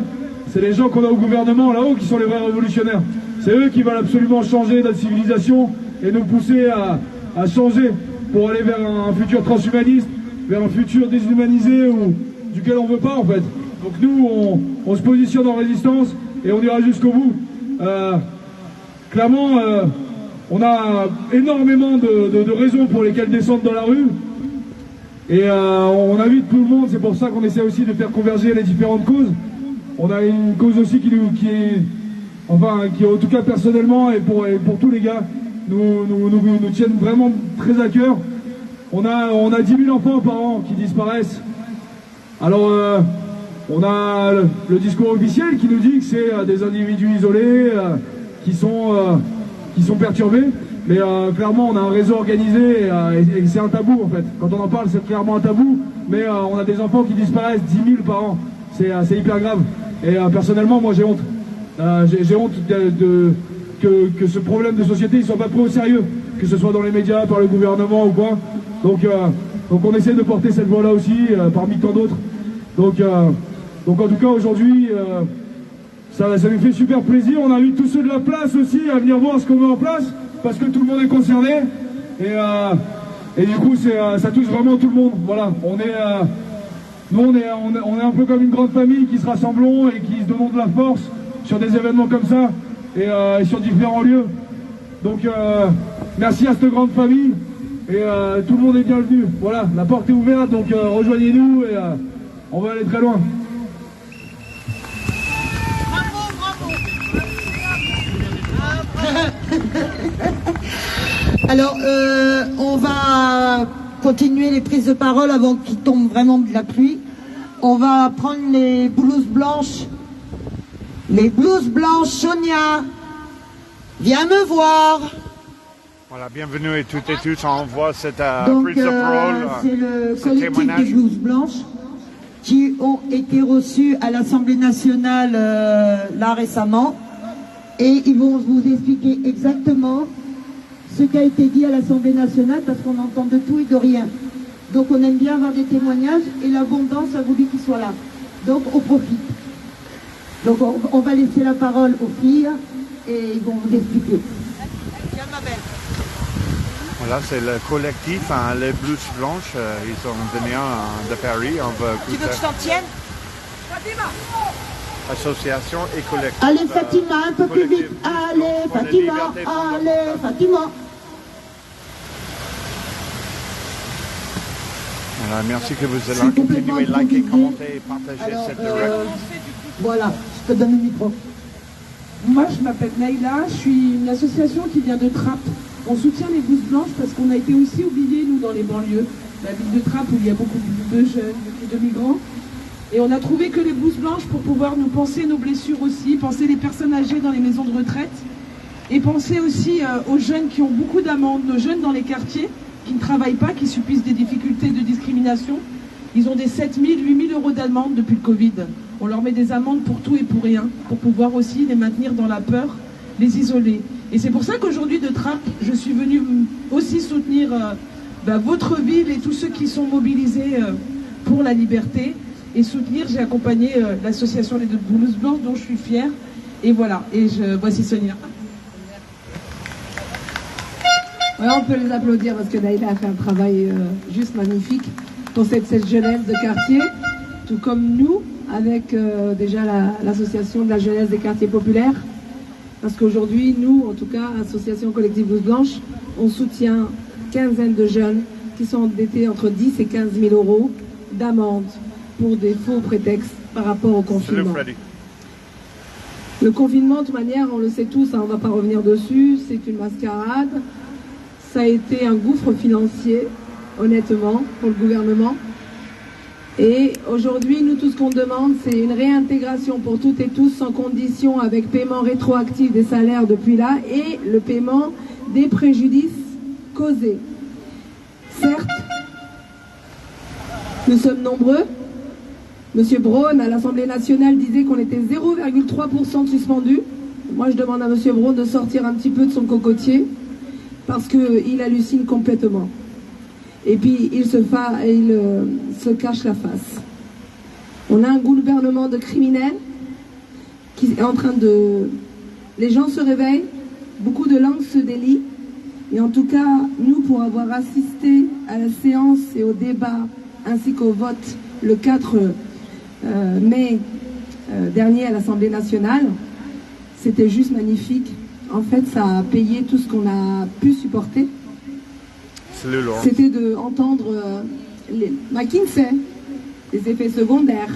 Speaker 6: C'est les gens qu'on a au gouvernement là-haut qui sont les vrais révolutionnaires. C'est eux qui veulent absolument changer notre civilisation et nous pousser à changer pour aller vers un futur transhumaniste, vers un futur déshumanisé ou duquel on veut pas en fait. Donc nous, on se positionne en résistance et on ira jusqu'au bout. Clairement, on a énormément de raisons pour lesquelles descendre dans la rue. Et on invite tout le monde, c'est pour ça qu'on essaie aussi de faire converger les différentes causes. On a une cause aussi qui en tout cas personnellement et pour tous les gars, nous tiennent vraiment très à cœur. On a 10 000 enfants par an qui disparaissent. Alors on a le discours officiel qui nous dit que c'est des individus isolés qui sont perturbés. Mais clairement, on a un réseau organisé et c'est un tabou en fait. Quand on en parle, c'est clairement un tabou. Mais on a des enfants qui disparaissent 10 000 par an. C'est hyper grave. Et personnellement, moi j'ai honte. J'ai honte que ce problème de société ne soit pas pris au sérieux. Que ce soit dans les médias, par le gouvernement ou quoi. Donc on essaie de porter cette voix-là aussi, parmi tant d'autres. Donc en tout cas, aujourd'hui, ça nous fait super plaisir. On invite tous ceux de la place aussi à venir voir ce qu'on met en place. Parce que tout le monde est concerné et du coup ça touche vraiment tout le monde. Voilà, on est un peu comme une grande famille qui se rassemblons et qui se donnons de la force sur des événements comme ça et sur différents lieux. Donc merci à cette grande famille et tout le monde est bienvenu. Voilà, la porte est ouverte, donc rejoignez-nous et on va aller très loin.
Speaker 1: Alors, on va continuer les prises de parole avant qu'il tombe vraiment de la pluie. On va prendre les blouses blanches. Les blouses blanches, Sonia, viens me voir.
Speaker 2: Voilà, bienvenue à toutes et tous. On voit cette
Speaker 1: Donc,
Speaker 2: prise de parole,
Speaker 1: c'est le
Speaker 2: ce
Speaker 1: collectif
Speaker 2: témoignage.
Speaker 1: des blouses blanches qui ont été reçus à l'Assemblée nationale là récemment. Et ils vont vous expliquer exactement ce qui a été dit à l'Assemblée nationale parce qu'on entend de tout et de rien. Donc on aime bien avoir des témoignages et l'abondance a voulu qu'ils soient là. Donc on profite. Donc on va laisser la parole aux filles et ils vont vous expliquer.
Speaker 2: Voilà, c'est le collectif, hein, les blouses blanches. Ils sont venus de Paris. On va
Speaker 4: Tu veux que je t'en tienne?
Speaker 2: association et collectif.
Speaker 1: Allez Fatima, un peu plus vite. Allez Fatima, allez Fatima.
Speaker 2: Voilà, merci que vous êtes
Speaker 1: Je
Speaker 2: là.
Speaker 1: suis complètement
Speaker 2: Continuez de liker,
Speaker 1: improvisée.
Speaker 2: commenter et partager
Speaker 1: Alors,
Speaker 2: cette direct.
Speaker 1: voilà, je te donne le micro.
Speaker 7: Moi, je m'appelle Naïla, je suis une association qui vient de Trappes. On soutient les blouses blanches parce qu'on a été aussi oubliés, nous, dans les banlieues. La ville de Trappes où il y a beaucoup de jeunes, de migrants. Et on a trouvé que les blouses blanches pour pouvoir nous penser nos blessures aussi, penser les personnes âgées dans les maisons de retraite et penser aussi aux jeunes qui ont beaucoup d'amendes, nos jeunes dans les quartiers qui ne travaillent pas, qui subissent des difficultés de discrimination. Ils ont des 7 000, 8 000 euros d'amende depuis le Covid. On leur met des amendes pour tout et pour rien, pour pouvoir aussi les maintenir dans la peur, les isoler. Et c'est pour ça qu'aujourd'hui de Trappes, je suis venue aussi soutenir votre ville et tous ceux qui sont mobilisés pour la liberté et soutenir. J'ai accompagné l'association Les Blouses Blanches dont je suis fière. Et voilà, voici Sonia.
Speaker 8: Ouais, on peut les applaudir parce que Naïla a fait un travail juste magnifique pour cette jeunesse de quartier, tout comme nous, avec déjà l'association de la jeunesse des quartiers populaires. Parce qu'aujourd'hui, nous, en tout cas, Association Collective Blouses Blanches, on soutient quinzaine de jeunes qui sont endettés entre 10 et 15 000 euros d'amende pour des faux prétextes par rapport au confinement. Le confinement, de toute manière, on le sait tous, hein, on ne va pas revenir dessus, c'est une mascarade. Ça a été un gouffre financier, honnêtement, pour le gouvernement. Et aujourd'hui, nous, tout ce qu'on demande, c'est une réintégration pour toutes et tous, sans condition, avec paiement rétroactif des salaires depuis là, et le paiement des préjudices causés. Certes, nous sommes nombreux. Monsieur Braun, à l'Assemblée nationale, disait qu'on était 0,3% de suspendus. Moi, je demande à Monsieur Braun de sortir un petit peu de son cocotier, parce qu'il hallucine complètement. Et puis, il se cache la face. On a un gouvernement de criminels qui est en train de... Les gens se réveillent, beaucoup de langues se délient. Et en tout cas, nous, pour avoir assisté à la séance et au débat, ainsi qu'au vote le 4 mai dernier à l'Assemblée nationale, c'était juste magnifique. En fait, ça a payé tout ce qu'on a pu supporter. C'était d'entendre les McKinsey, les effets secondaires,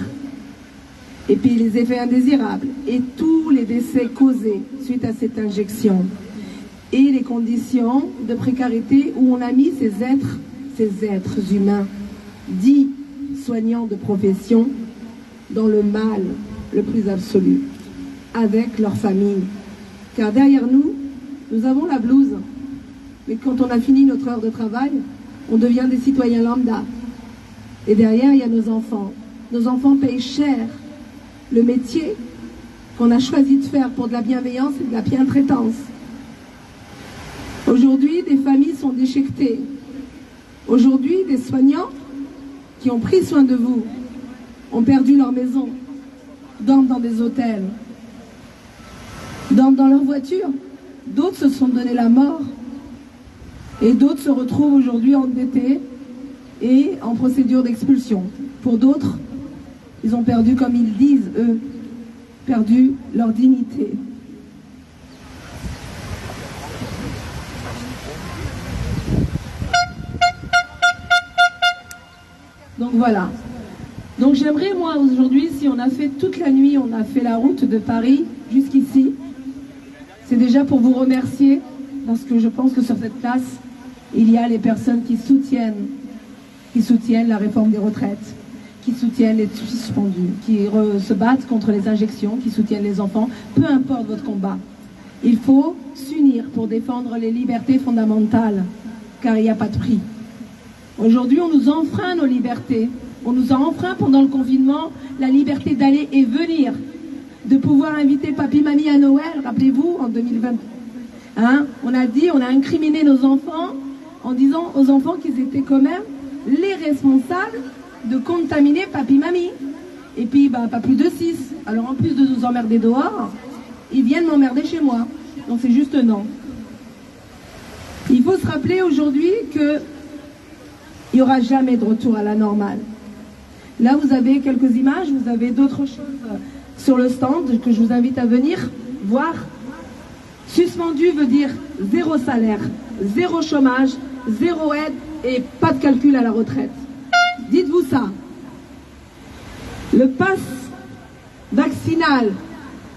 Speaker 8: et puis les effets indésirables, et tous les décès causés suite à cette injection, et les conditions de précarité où on a mis ces êtres humains, dits soignants de profession, dans le mal le plus absolu, avec leur famille. Car derrière nous, nous avons la blouse. Mais quand on a fini notre heure de travail, on devient des citoyens lambda. Et derrière, il y a nos enfants. Nos enfants payent cher le métier qu'on a choisi de faire pour de la bienveillance et de la bientraitance. Aujourd'hui, des familles sont déchiquetées. Aujourd'hui, des soignants qui ont pris soin de vous ont perdu leur maison, dorment dans des hôtels, dorment dans leur voiture. D'autres se sont donné la mort. Et d'autres se retrouvent aujourd'hui endettés et en procédure d'expulsion. Pour d'autres, ils ont perdu, comme ils disent, eux, perdu leur dignité. Donc voilà. Donc j'aimerais, moi, aujourd'hui, si on a fait toute la nuit, on a fait la route de Paris jusqu'ici, c'est déjà pour vous remercier, parce que je pense que sur cette place, il y a les personnes qui soutiennent la réforme des retraites, qui soutiennent les suspendus, qui se battent contre les injections, qui soutiennent les enfants, peu importe votre combat. Il faut s'unir pour défendre les libertés fondamentales, car il n'y a pas de prix. Aujourd'hui, on nous enfreint nos libertés. On nous a enfreint pendant le confinement la liberté d'aller et venir, de pouvoir inviter papy-mamie à Noël, rappelez-vous, en 2020. Hein, on a incriminé nos enfants en disant aux enfants qu'ils étaient quand même les responsables de contaminer papy-mamie. Et puis, pas plus de 6. Alors en plus de nous emmerder dehors, ils viennent m'emmerder chez moi. Donc c'est juste non. Il faut se rappeler aujourd'hui qu'il n'y aura jamais de retour à la normale. Là, vous avez quelques images, vous avez d'autres choses sur le stand que je vous invite à venir voir. Suspendu veut dire 0 salaire, 0 chômage, 0 aide et pas de calcul à la retraite. Dites-vous ça. Le pass vaccinal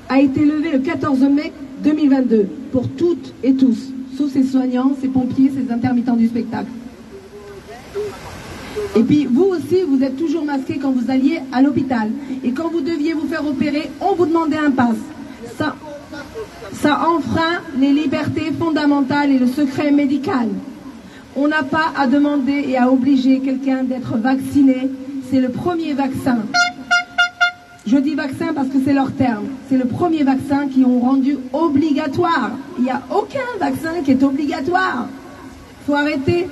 Speaker 8: a été levé le 14 mai 2022 pour toutes et tous, sauf ces soignants, ces pompiers, ces intermittents du spectacle. Et puis vous aussi, vous êtes toujours masqués quand vous alliez à l'hôpital. Et quand vous deviez vous faire opérer, on vous demandait un pass. Ça enfreint les libertés fondamentales et le secret médical. On n'a pas à demander et à obliger quelqu'un d'être vacciné. C'est le premier vaccin. Je dis vaccin parce que c'est leur terme. C'est le premier vaccin qu'ils ont rendu obligatoire. Il n'y a aucun vaccin qui est obligatoire. Il faut arrêter.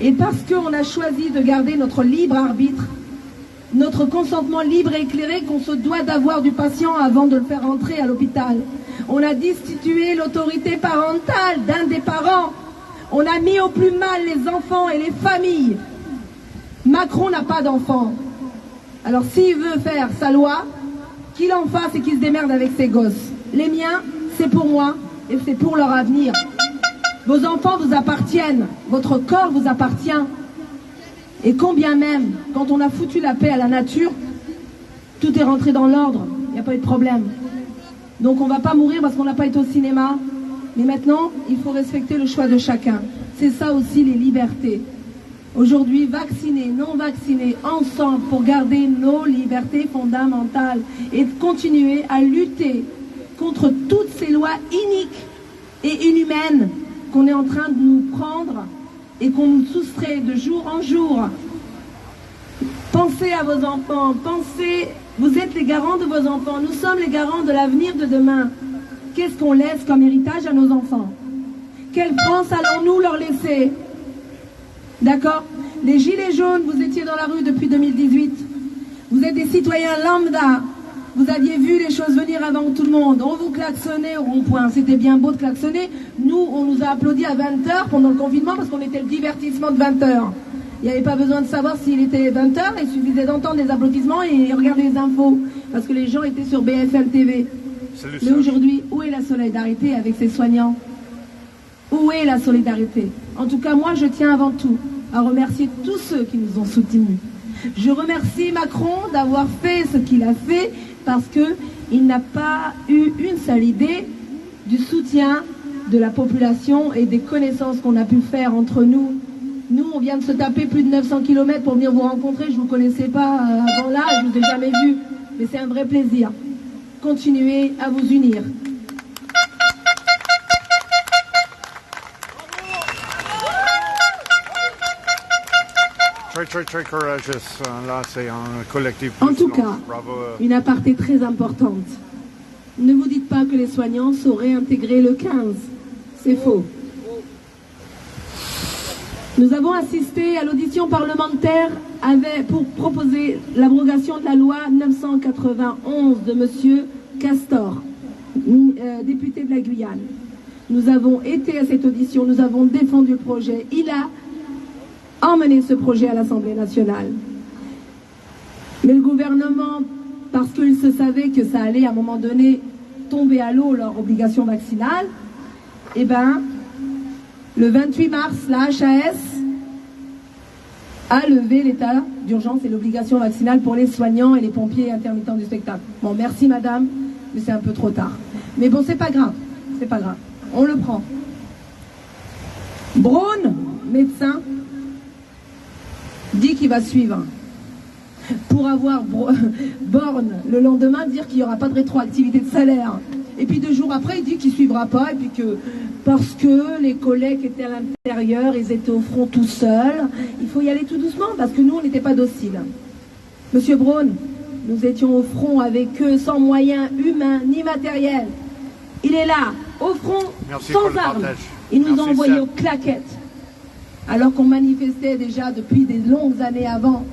Speaker 8: Et parce qu'on a choisi de garder notre libre arbitre, notre consentement libre et éclairé qu'on se doit d'avoir du patient avant de le faire entrer à l'hôpital. On a destitué l'autorité parentale d'un des parents. On a mis au plus mal les enfants et les familles. Macron n'a pas d'enfants. Alors s'il veut faire sa loi, qu'il en fasse et qu'il se démerde avec ses gosses. Les miens, c'est pour moi et c'est pour leur avenir. Vos enfants vous appartiennent, votre corps vous appartient. Et combien même, quand on a foutu la paix à la nature, tout est rentré dans l'ordre, il n'y a pas eu de problème. Donc on ne va pas mourir parce qu'on n'a pas été au cinéma. Mais maintenant, il faut respecter le choix de chacun. C'est ça aussi les libertés. Aujourd'hui, vaccinés, non vaccinés, ensemble pour garder nos libertés fondamentales et de continuer à lutter contre toutes ces lois iniques et inhumaines qu'on est en train de nous prendre et qu'on nous soustrait de jour en jour. Pensez à vos enfants, pensez, vous êtes les garants de vos enfants, nous sommes les garants de l'avenir de demain. Qu'est-ce qu'on laisse comme héritage à nos enfants? Quelle France allons-nous leur laisser? D'accord? Les gilets jaunes, vous étiez dans la rue depuis 2018. Vous êtes des citoyens lambda. Vous aviez vu les choses venir avant tout le monde. On vous klaxonnait au rond-point. C'était bien beau de klaxonner. Nous, on nous a applaudi à 20h pendant le confinement parce qu'on était le divertissement de 20h. Il n'y avait pas besoin de savoir s'il était 20h. Il suffisait d'entendre les applaudissements et regarder les infos. Parce que les gens étaient sur BFM TV. Mais aujourd'hui, où est la solidarité avec ces soignants? Où est la solidarité? En tout cas, moi, je tiens avant tout à remercier tous ceux qui nous ont soutenus. Je remercie Macron d'avoir fait ce qu'il a fait parce qu'il n'a pas eu une seule idée du soutien de la population et des connaissances qu'on a pu faire entre nous. Nous, on vient de se taper plus de 900 km pour venir vous rencontrer. Je ne vous connaissais pas avant là, je ne vous ai jamais vu. Mais c'est un vrai plaisir. Continuez à vous unir.
Speaker 2: Très courageuse. Là, c'est un collectif.
Speaker 8: En tout cas, une aparté très importante. Ne vous dites pas que les soignants sauraient intégrer le 15. C'est faux. Nous avons assisté à l'audition parlementaire pour proposer l'abrogation de la loi 991 de M. Castor, député de la Guyane. Nous avons été à cette audition, nous avons défendu le projet. Il a emmené ce projet à l'Assemblée nationale. Mais le gouvernement, parce qu'il se savait que ça allait à un moment donné tomber à l'eau leur obligation vaccinale, eh ben, le 28 mars, la HAS a levé l'état d'urgence et l'obligation vaccinale pour les soignants et les pompiers intermittents du spectacle. Bon, merci madame, mais c'est un peu trop tard. Mais bon, c'est pas grave, on le prend. Braun, médecin, dit qu'il va suivre. Pour avoir Borne le lendemain dire qu'il n'y aura pas de rétroactivité de salaire. Et puis 2 jours après, il dit qu'il ne suivra pas, et puis que parce que les collègues étaient à l'intérieur, ils étaient au front tout seuls, il faut y aller tout doucement, parce que nous, on n'était pas dociles. Monsieur Braun, nous étions au front avec eux, sans moyens humains ni matériels. Il est là, au front, sans armes. Il nous a envoyés aux claquettes, alors qu'on manifestait déjà depuis des longues années avant.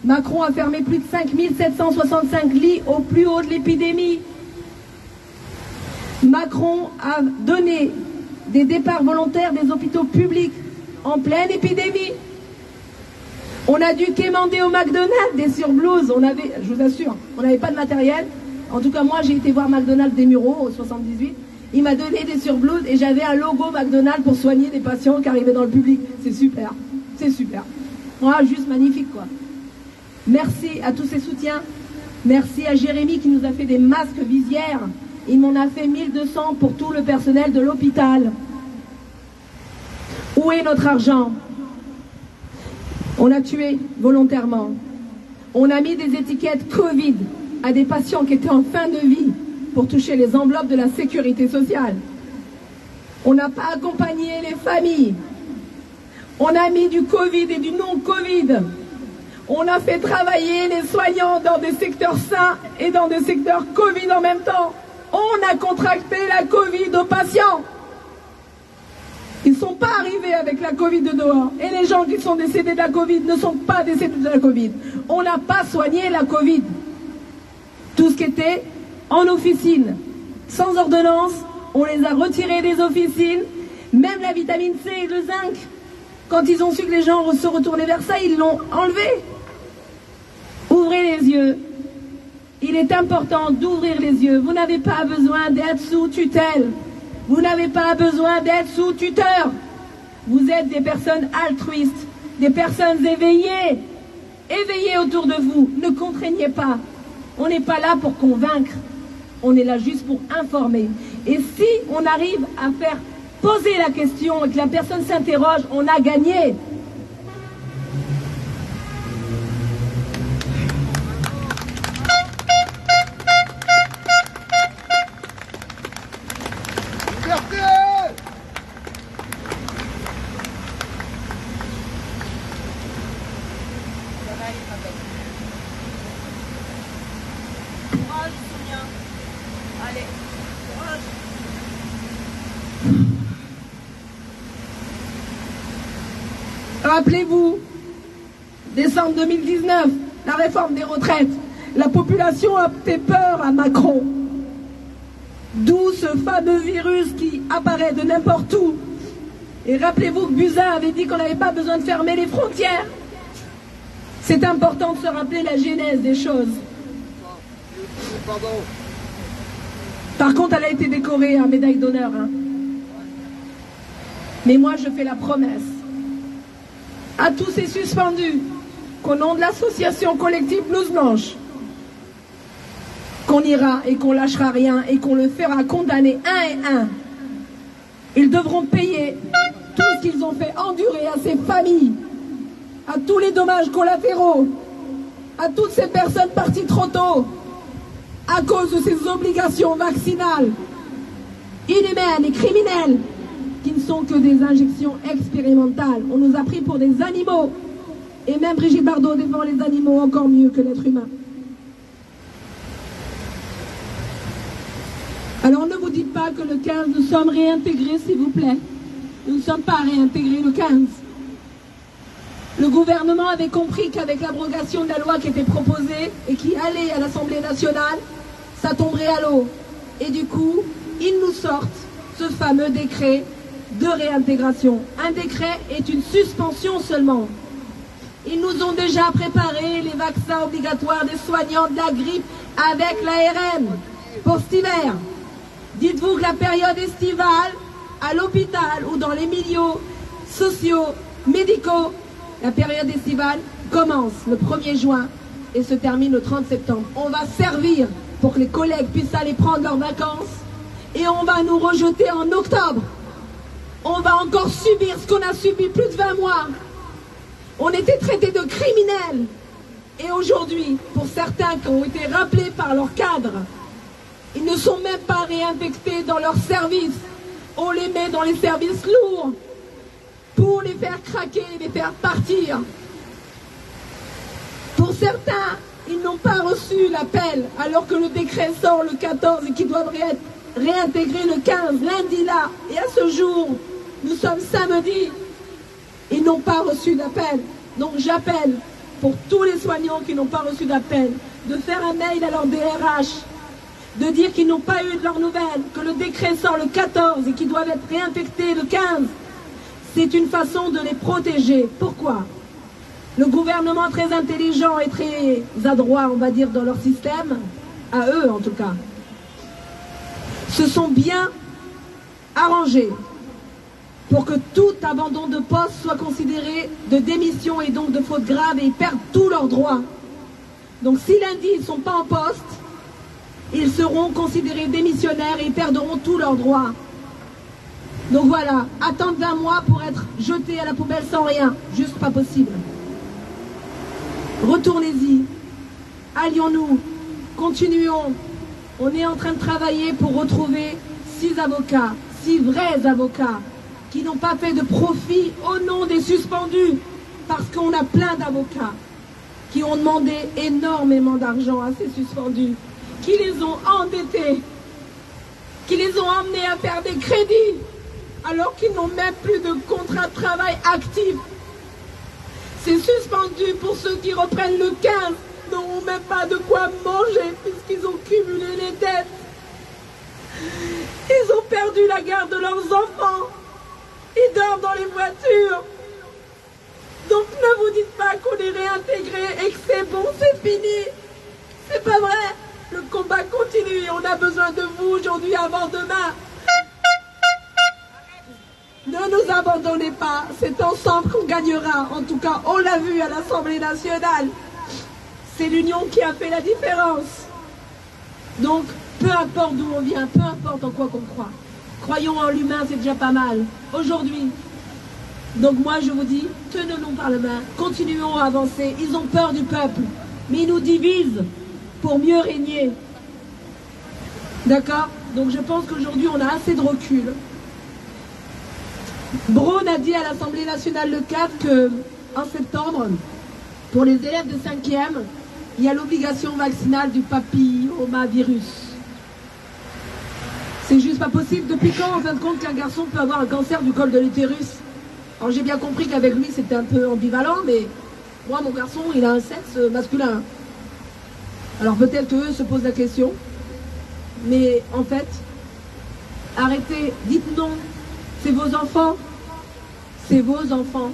Speaker 8: Macron a fermé plus de 5765 lits au plus haut de l'épidémie. Macron a donné des départs volontaires des hôpitaux publics en pleine épidémie. On a dû quémander au McDonald's des surblouses. Je vous assure, on n'avait pas de matériel. En tout cas, moi, j'ai été voir McDonald's des Mureaux au 78. Il m'a donné des surblouses et j'avais un logo McDonald's pour soigner des patients qui arrivaient dans le public. C'est super. C'est super. Moi, juste magnifique, quoi. Merci à tous ces soutiens. Merci à Jérémy qui nous a fait des masques visières. Il m'en a fait 1200 pour tout le personnel de l'hôpital. Où est notre argent? On a tué volontairement. On a mis des étiquettes Covid à des patients qui étaient en fin de vie pour toucher les enveloppes de la sécurité sociale. On n'a pas accompagné les familles. On a mis du Covid et du non-Covid. On a fait travailler les soignants dans des secteurs sains et dans des secteurs Covid en même temps. On a contracté la Covid aux patients. Ils ne sont pas arrivés avec la Covid de dehors. Et les gens qui sont décédés de la Covid ne sont pas décédés de la Covid. On n'a pas soigné la Covid. Tout ce qui était en officine, sans ordonnance, on les a retirés des officines. Même la vitamine C et le zinc, quand ils ont su que les gens se retournaient vers ça, ils l'ont enlevé. Ouvrez les yeux. Il est important d'ouvrir les yeux. Vous n'avez pas besoin d'être sous tutelle. Vous n'avez pas besoin d'être sous tuteur. Vous êtes des personnes altruistes, des personnes éveillées. Éveillées autour de vous. Ne contraignez pas. On n'est pas là pour convaincre. On est là juste pour informer. Et si on arrive à faire poser la question et que la personne s'interroge, on a gagné. Rappelez-vous, décembre 2019, la réforme des retraites. La population a fait peur à Macron. D'où ce fameux virus qui apparaît de n'importe où. Et rappelez-vous que Buzyn avait dit qu'on n'avait pas besoin de fermer les frontières. C'est important de se rappeler la genèse des choses. Par contre, elle a été décorée à médaille d'honneur. Mais moi, je fais la promesse à tous ces suspendus qu'au nom de l'association collective Blouse Blanche, qu'on ira et qu'on lâchera rien et qu'on le fera condamner un et un. Ils devront payer tout ce qu'ils ont fait endurer à ces familles, à tous les dommages collatéraux, à toutes ces personnes parties trop tôt, à cause de ces obligations vaccinales, inhumaines et criminelles, qui ne sont que des injections expérimentales. On nous a pris pour des animaux. Et même Brigitte Bardot défend les animaux encore mieux que l'être humain. Alors ne vous dites pas que le 15, nous sommes réintégrés, s'il vous plaît. Nous ne sommes pas réintégrés le 15. Le gouvernement avait compris qu'avec l'abrogation de la loi qui était proposée et qui allait à l'Assemblée nationale, ça tomberait à l'eau. Et du coup, ils nous sortent ce fameux décret de réintégration. Un décret est une suspension seulement. Ils nous ont déjà préparé les vaccins obligatoires des soignants de la grippe avec l'ARN pour cet hiver. Dites-vous que la période estivale, à l'hôpital ou dans les milieux sociaux, médicaux, la période estivale commence le 1er juin et se termine le 30 septembre. On va servir pour que les collègues puissent aller prendre leurs vacances et on va nous rejeter en octobre. On va encore subir ce qu'on a subi plus de 20 mois. On était traités de criminels. Et aujourd'hui, pour certains qui ont été rappelés par leurs cadres, ils ne sont même pas réinfectés dans leurs services. On les met dans les services lourds pour les faire craquer et les faire partir. Pour certains, ils n'ont pas reçu l'appel alors que le décret sort le 14 et qu'ils doivent être réintégrés le 15, lundi là. Et à ce jour, nous sommes samedi. Ils n'ont pas reçu d'appel. Donc j'appelle pour tous les soignants qui n'ont pas reçu d'appel de faire un mail à leur DRH, de dire qu'ils n'ont pas eu de leurs nouvelles, que le décret sort le 14 et qu'ils doivent être réinfectés le 15. C'est une façon de les protéger. Pourquoi? Le gouvernement très intelligent et très adroit, on va dire, dans leur système, à eux en tout cas, se sont bien arrangés pour que tout abandon de poste soit considéré de démission et donc de faute grave et ils perdent tous leurs droits. Donc si lundi ils ne sont pas en poste, ils seront considérés démissionnaires et ils perdront tous leurs droits. Donc voilà, attendre 20 mois pour être jetés à la poubelle sans rien, juste pas possible. Retournez-y, allions-nous, continuons. On est en train de travailler pour retrouver 6 avocats, 6 vrais avocats, qui n'ont pas fait de profit au nom des suspendus, parce qu'on a plein d'avocats qui ont demandé énormément d'argent à ces suspendus, qui les ont endettés, qui les ont emmenés à faire des crédits,
Speaker 7: alors qu'ils n'ont même plus de contrat de travail actif. C'est suspendu pour ceux qui reprennent le 15, n'auront même pas de quoi manger puisqu'ils ont cumulé les dettes. Ils ont perdu la garde de leurs enfants. Ils dorment dans les voitures. Donc ne vous dites pas qu'on est réintégré et que c'est bon, c'est fini. C'est pas vrai. Le combat continue et on a besoin de vous aujourd'hui avant demain. Ne nous abandonnez pas. C'est ensemble qu'on gagnera. En tout cas, on l'a vu à l'Assemblée nationale. C'est l'union qui a fait la différence. Donc, peu importe d'où on vient, peu importe en quoi qu'on croit. Croyons en l'humain, c'est déjà pas mal. Aujourd'hui. Donc moi, je vous dis, tenons-nous par la main, continuons à avancer. Ils ont peur du peuple, mais ils nous divisent pour mieux régner. D'accord? Donc je pense qu'aujourd'hui, on a assez de recul. Braun a dit à l'Assemblée nationale le 4 qu'en septembre, pour les élèves de 5e, il y a l'obligation vaccinale du papillomavirus. C'est juste pas possible. Depuis quand, en fin de compte, qu'un garçon peut avoir un cancer du col de l'utérus? Alors j'ai bien compris qu'avec lui, c'était un peu ambivalent, mais moi, mon garçon, il a un sexe masculin. Alors peut-être qu'eux se posent la question, mais en fait, arrêtez, dites non. C'est vos enfants. C'est vos enfants.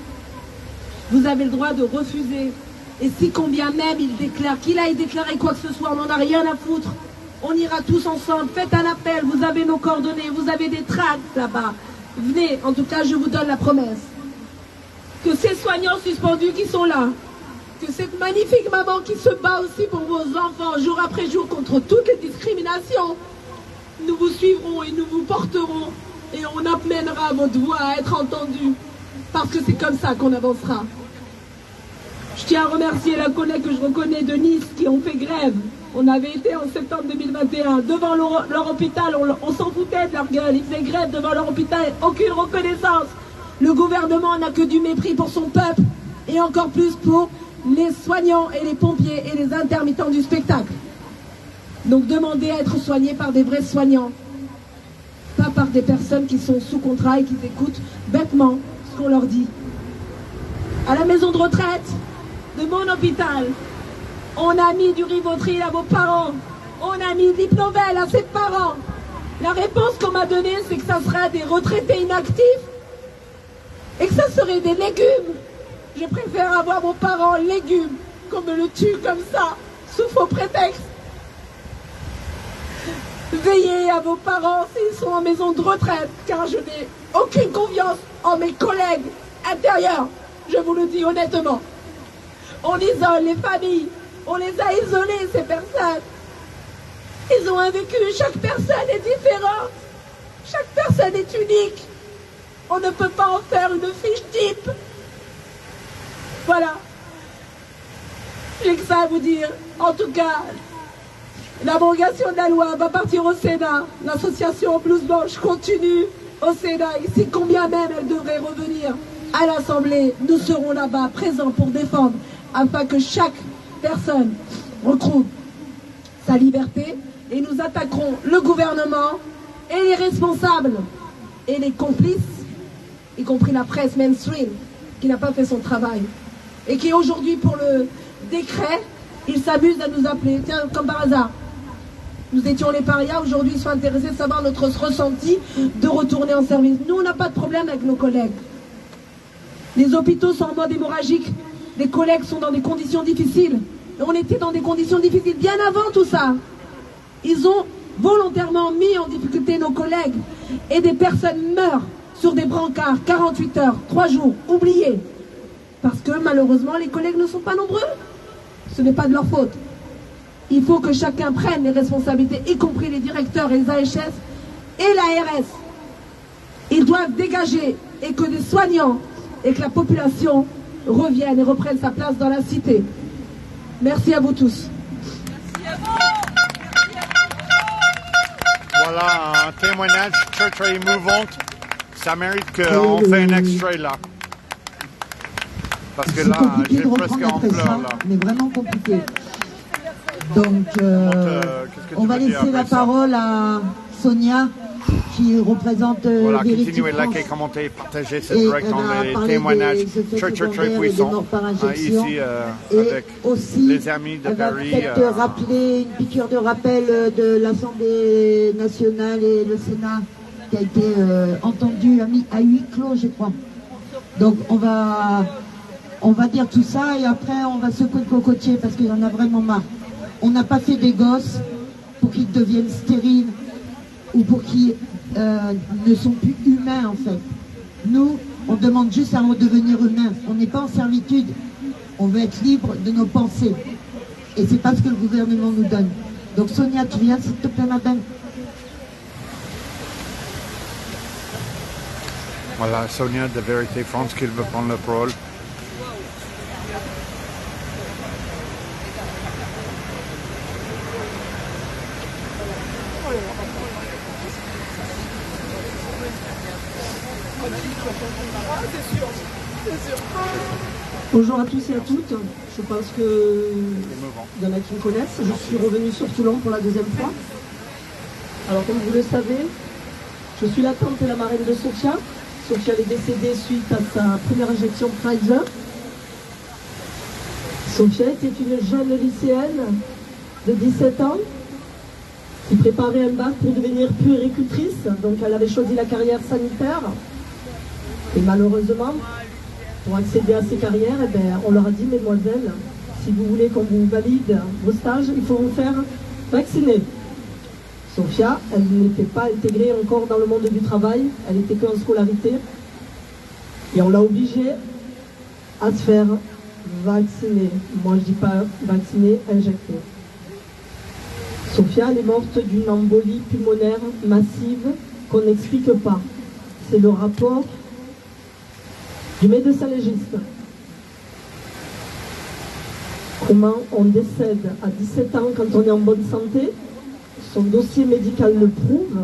Speaker 7: Vous avez le droit de refuser. Et si combien même il déclare, qu'il aille déclarer quoi que ce soit, on n'en a rien à foutre. On ira tous ensemble. Faites un appel. Vous avez nos coordonnées. Vous avez des tracts là-bas. Venez. En tout cas, je vous donne la promesse. Que ces soignants suspendus qui sont là, que cette magnifique maman qui se bat aussi pour vos enfants jour après jour contre toutes les discriminations, nous vous suivrons et nous vous porterons. Et on amènera votre voix à être entendue. Parce que c'est comme ça qu'on avancera. Je tiens à remercier la collègue que je reconnais de Nice qui ont fait grève. On avait été en septembre 2021 devant leur hôpital. On s'en foutait de leur gueule. Ils faisaient grève devant leur hôpital. Aucune reconnaissance. Le gouvernement n'a que du mépris pour son peuple. Et encore plus pour les soignants et les pompiers et les intermittents du spectacle. Donc demandez à être soignés par des vrais soignants. Pas par des personnes qui sont sous contrat et qui écoutent bêtement ce qu'on leur dit. À la maison de retraite de mon hôpital, on a mis du Rivotril à vos parents. On a mis de l'Hypnovel à ses parents. La réponse qu'on m'a donnée, c'est que ça sera des retraités inactifs et que ça serait des légumes. Je préfère avoir vos parents légumes qu'on me le tue comme ça, sous faux prétexte. Veillez à vos parents s'ils sont en maison de retraite, car je n'ai aucune confiance en mes collègues intérieurs. Je vous le dis honnêtement. On isole les familles, on les a isolés, ces personnes. Ils ont un vécu, chaque personne est différente. Chaque personne est unique. On ne peut pas en faire une fiche type. Voilà. J'ai que ça à vous dire. En tout cas, l'abrogation de la loi va partir au Sénat. L'association Blouse Blanche continue au Sénat. Ici, combien même elle devrait revenir à l'Assemblée, nous serons là-bas présents pour défendre, afin que chaque personne retrouve sa liberté. Et nous attaquerons le gouvernement et les responsables et les complices, y compris la presse mainstream, qui n'a pas fait son travail. Et qui aujourd'hui, pour le décret, ils s'amusent à nous appeler. Tiens, comme par hasard. Nous étions les parias, aujourd'hui ils sont intéressés de savoir notre ressenti de retourner en service. Nous, on n'a pas de problème avec nos collègues. Les hôpitaux sont en mode hémorragique, les collègues sont dans des conditions difficiles. On était dans des conditions difficiles bien avant tout ça. Ils ont volontairement mis en difficulté nos collègues. Et des personnes meurent sur des brancards, 48 heures, 3 jours, oubliés. Parce que malheureusement, les collègues ne sont pas nombreux. Ce n'est pas de leur faute. Il faut que chacun prenne les responsabilités, y compris les directeurs et les AHS et l'ARS. Ils doivent dégager et que des soignants et que la population revienne et reprenne sa place dans la cité. Merci à vous tous.
Speaker 2: Voilà un témoignage très très émouvant. Ça mérite qu'on fait un extrait là. Parce que là, j'ai presque en pleurs là.
Speaker 1: Mais vraiment compliqué. Donc, on va laisser la parole à Sonia, qui qui représente
Speaker 2: Voilà,
Speaker 1: Vérité
Speaker 2: continuez de
Speaker 1: France.
Speaker 2: liker, commenter, partager cette
Speaker 1: Et
Speaker 2: direct
Speaker 1: elle
Speaker 2: dans
Speaker 1: a
Speaker 2: les
Speaker 1: parlé
Speaker 2: témoignages
Speaker 1: des effets
Speaker 2: très
Speaker 1: secondaires et des
Speaker 2: puissants
Speaker 1: morts par injection.
Speaker 2: ici
Speaker 1: Et
Speaker 2: avec
Speaker 1: aussi,
Speaker 2: les amis de
Speaker 1: elle va
Speaker 2: Paris.
Speaker 1: peut-être rappeler une piqûre de rappel de l'Assemblée nationale et le Sénat qui a été entendu à huis clos, je crois. Donc on va dire tout ça et après on va secouer le cocotier parce qu'il y en a vraiment marre. On n'a pas fait des gosses pour qu'ils deviennent stériles ou pour qu'ils ne sont plus humains en fait. Nous, on demande juste à redevenir humains. On n'est pas en servitude. On veut être libre de nos pensées. Et c'est pas ce que le gouvernement nous donne. Donc Sonia, tu viens s'il te plaît, madame.
Speaker 2: Voilà, Sonia de Vérité France qui veut prendre le parole.
Speaker 9: Bonjour à tous et à toutes. Je pense qu'il y en a qui me connaissent. Je suis revenue sur Toulon pour la deuxième fois. Alors comme vous le savez, je suis la tante et la marraine de Sophia. Sophia est décédée suite à sa première injection Pfizer. Sophia était une jeune lycéenne de 17 ans qui préparait un bac pour devenir puéricultrice. Donc elle avait choisi la carrière sanitaire. Et malheureusement, pour accéder à ces carrières, eh bien, on leur a dit, mesdemoiselles, si vous voulez qu'on vous valide vos stages, il faut vous faire vacciner. Sophia, elle n'était pas intégrée encore dans le monde du travail, elle était qu'en scolarité. Et on l'a obligée à se faire vacciner. Moi, je ne dis pas vacciner, injecter. Sophia, elle est morte d'une embolie pulmonaire massive qu'on n'explique pas. C'est le rapport du médecin légiste. Comment on décède à 17 ans quand on est en bonne santé? Son dossier médical le prouve.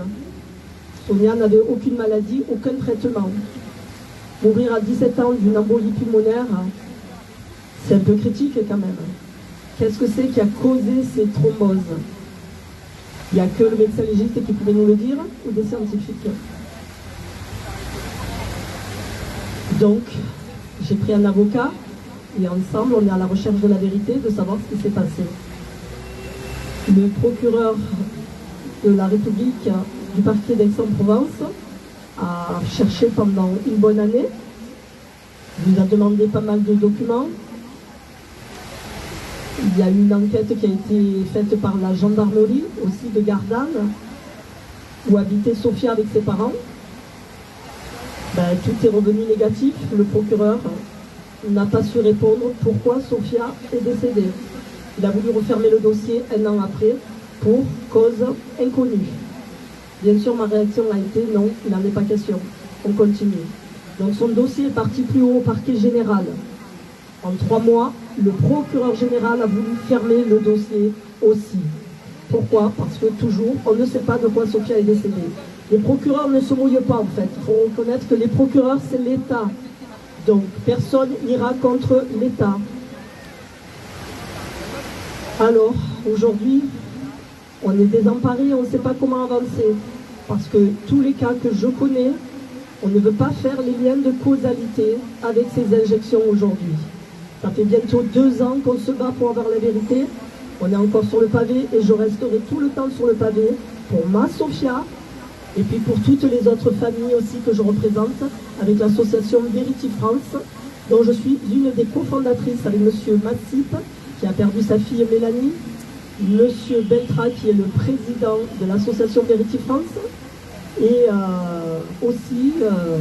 Speaker 9: Sonia n'avait aucune maladie, aucun traitement. Mourir à 17 ans d'une embolie pulmonaire, c'est un peu critique quand même. Qu'est-ce que c'est qui a causé ces thromboses? Il n'y a que le médecin légiste qui pouvait nous le dire, ou des scientifiques. Donc, j'ai pris un avocat et ensemble, on est à la recherche de la vérité, de savoir ce qui s'est passé. Le procureur de la République du parquet d'Aix-en-Provence a cherché pendant une bonne année. Il nous a demandé pas mal de documents. Il y a eu une enquête qui a été faite par la gendarmerie, aussi de Gardanne, où habitait Sophia avec ses parents. Ben, tout est revenu négatif. Le procureur n'a pas su répondre pourquoi Sophia est décédée. Il a voulu refermer le dossier un an après pour cause inconnue. Bien sûr, ma réaction a été non, il n'en est pas question. On continue. Donc son dossier est parti plus haut au parquet général. En 3 mois, le procureur général a voulu fermer le dossier aussi. Pourquoi? Parce que toujours, on ne sait pas de quoi Sophia est décédée. Les procureurs ne se mouillent pas en fait. Il faut reconnaître que les procureurs, c'est l'État. Donc personne n'ira contre l'État. Alors, aujourd'hui, on est désemparés, on ne sait pas comment avancer. Parce que tous les cas que je connais, on ne veut pas faire les liens de causalité avec ces injections aujourd'hui. Ça fait bientôt 2 ans qu'on se bat pour avoir la vérité. On est encore sur le pavé et je resterai tout le temps sur le pavé pour ma Sophia et puis pour toutes les autres familles aussi que je représente avec l'association Vérité France, dont je suis une des cofondatrices avec monsieur Massip qui a perdu sa fille Mélanie, monsieur Beltra qui est le président de l'association Vérité France et aussi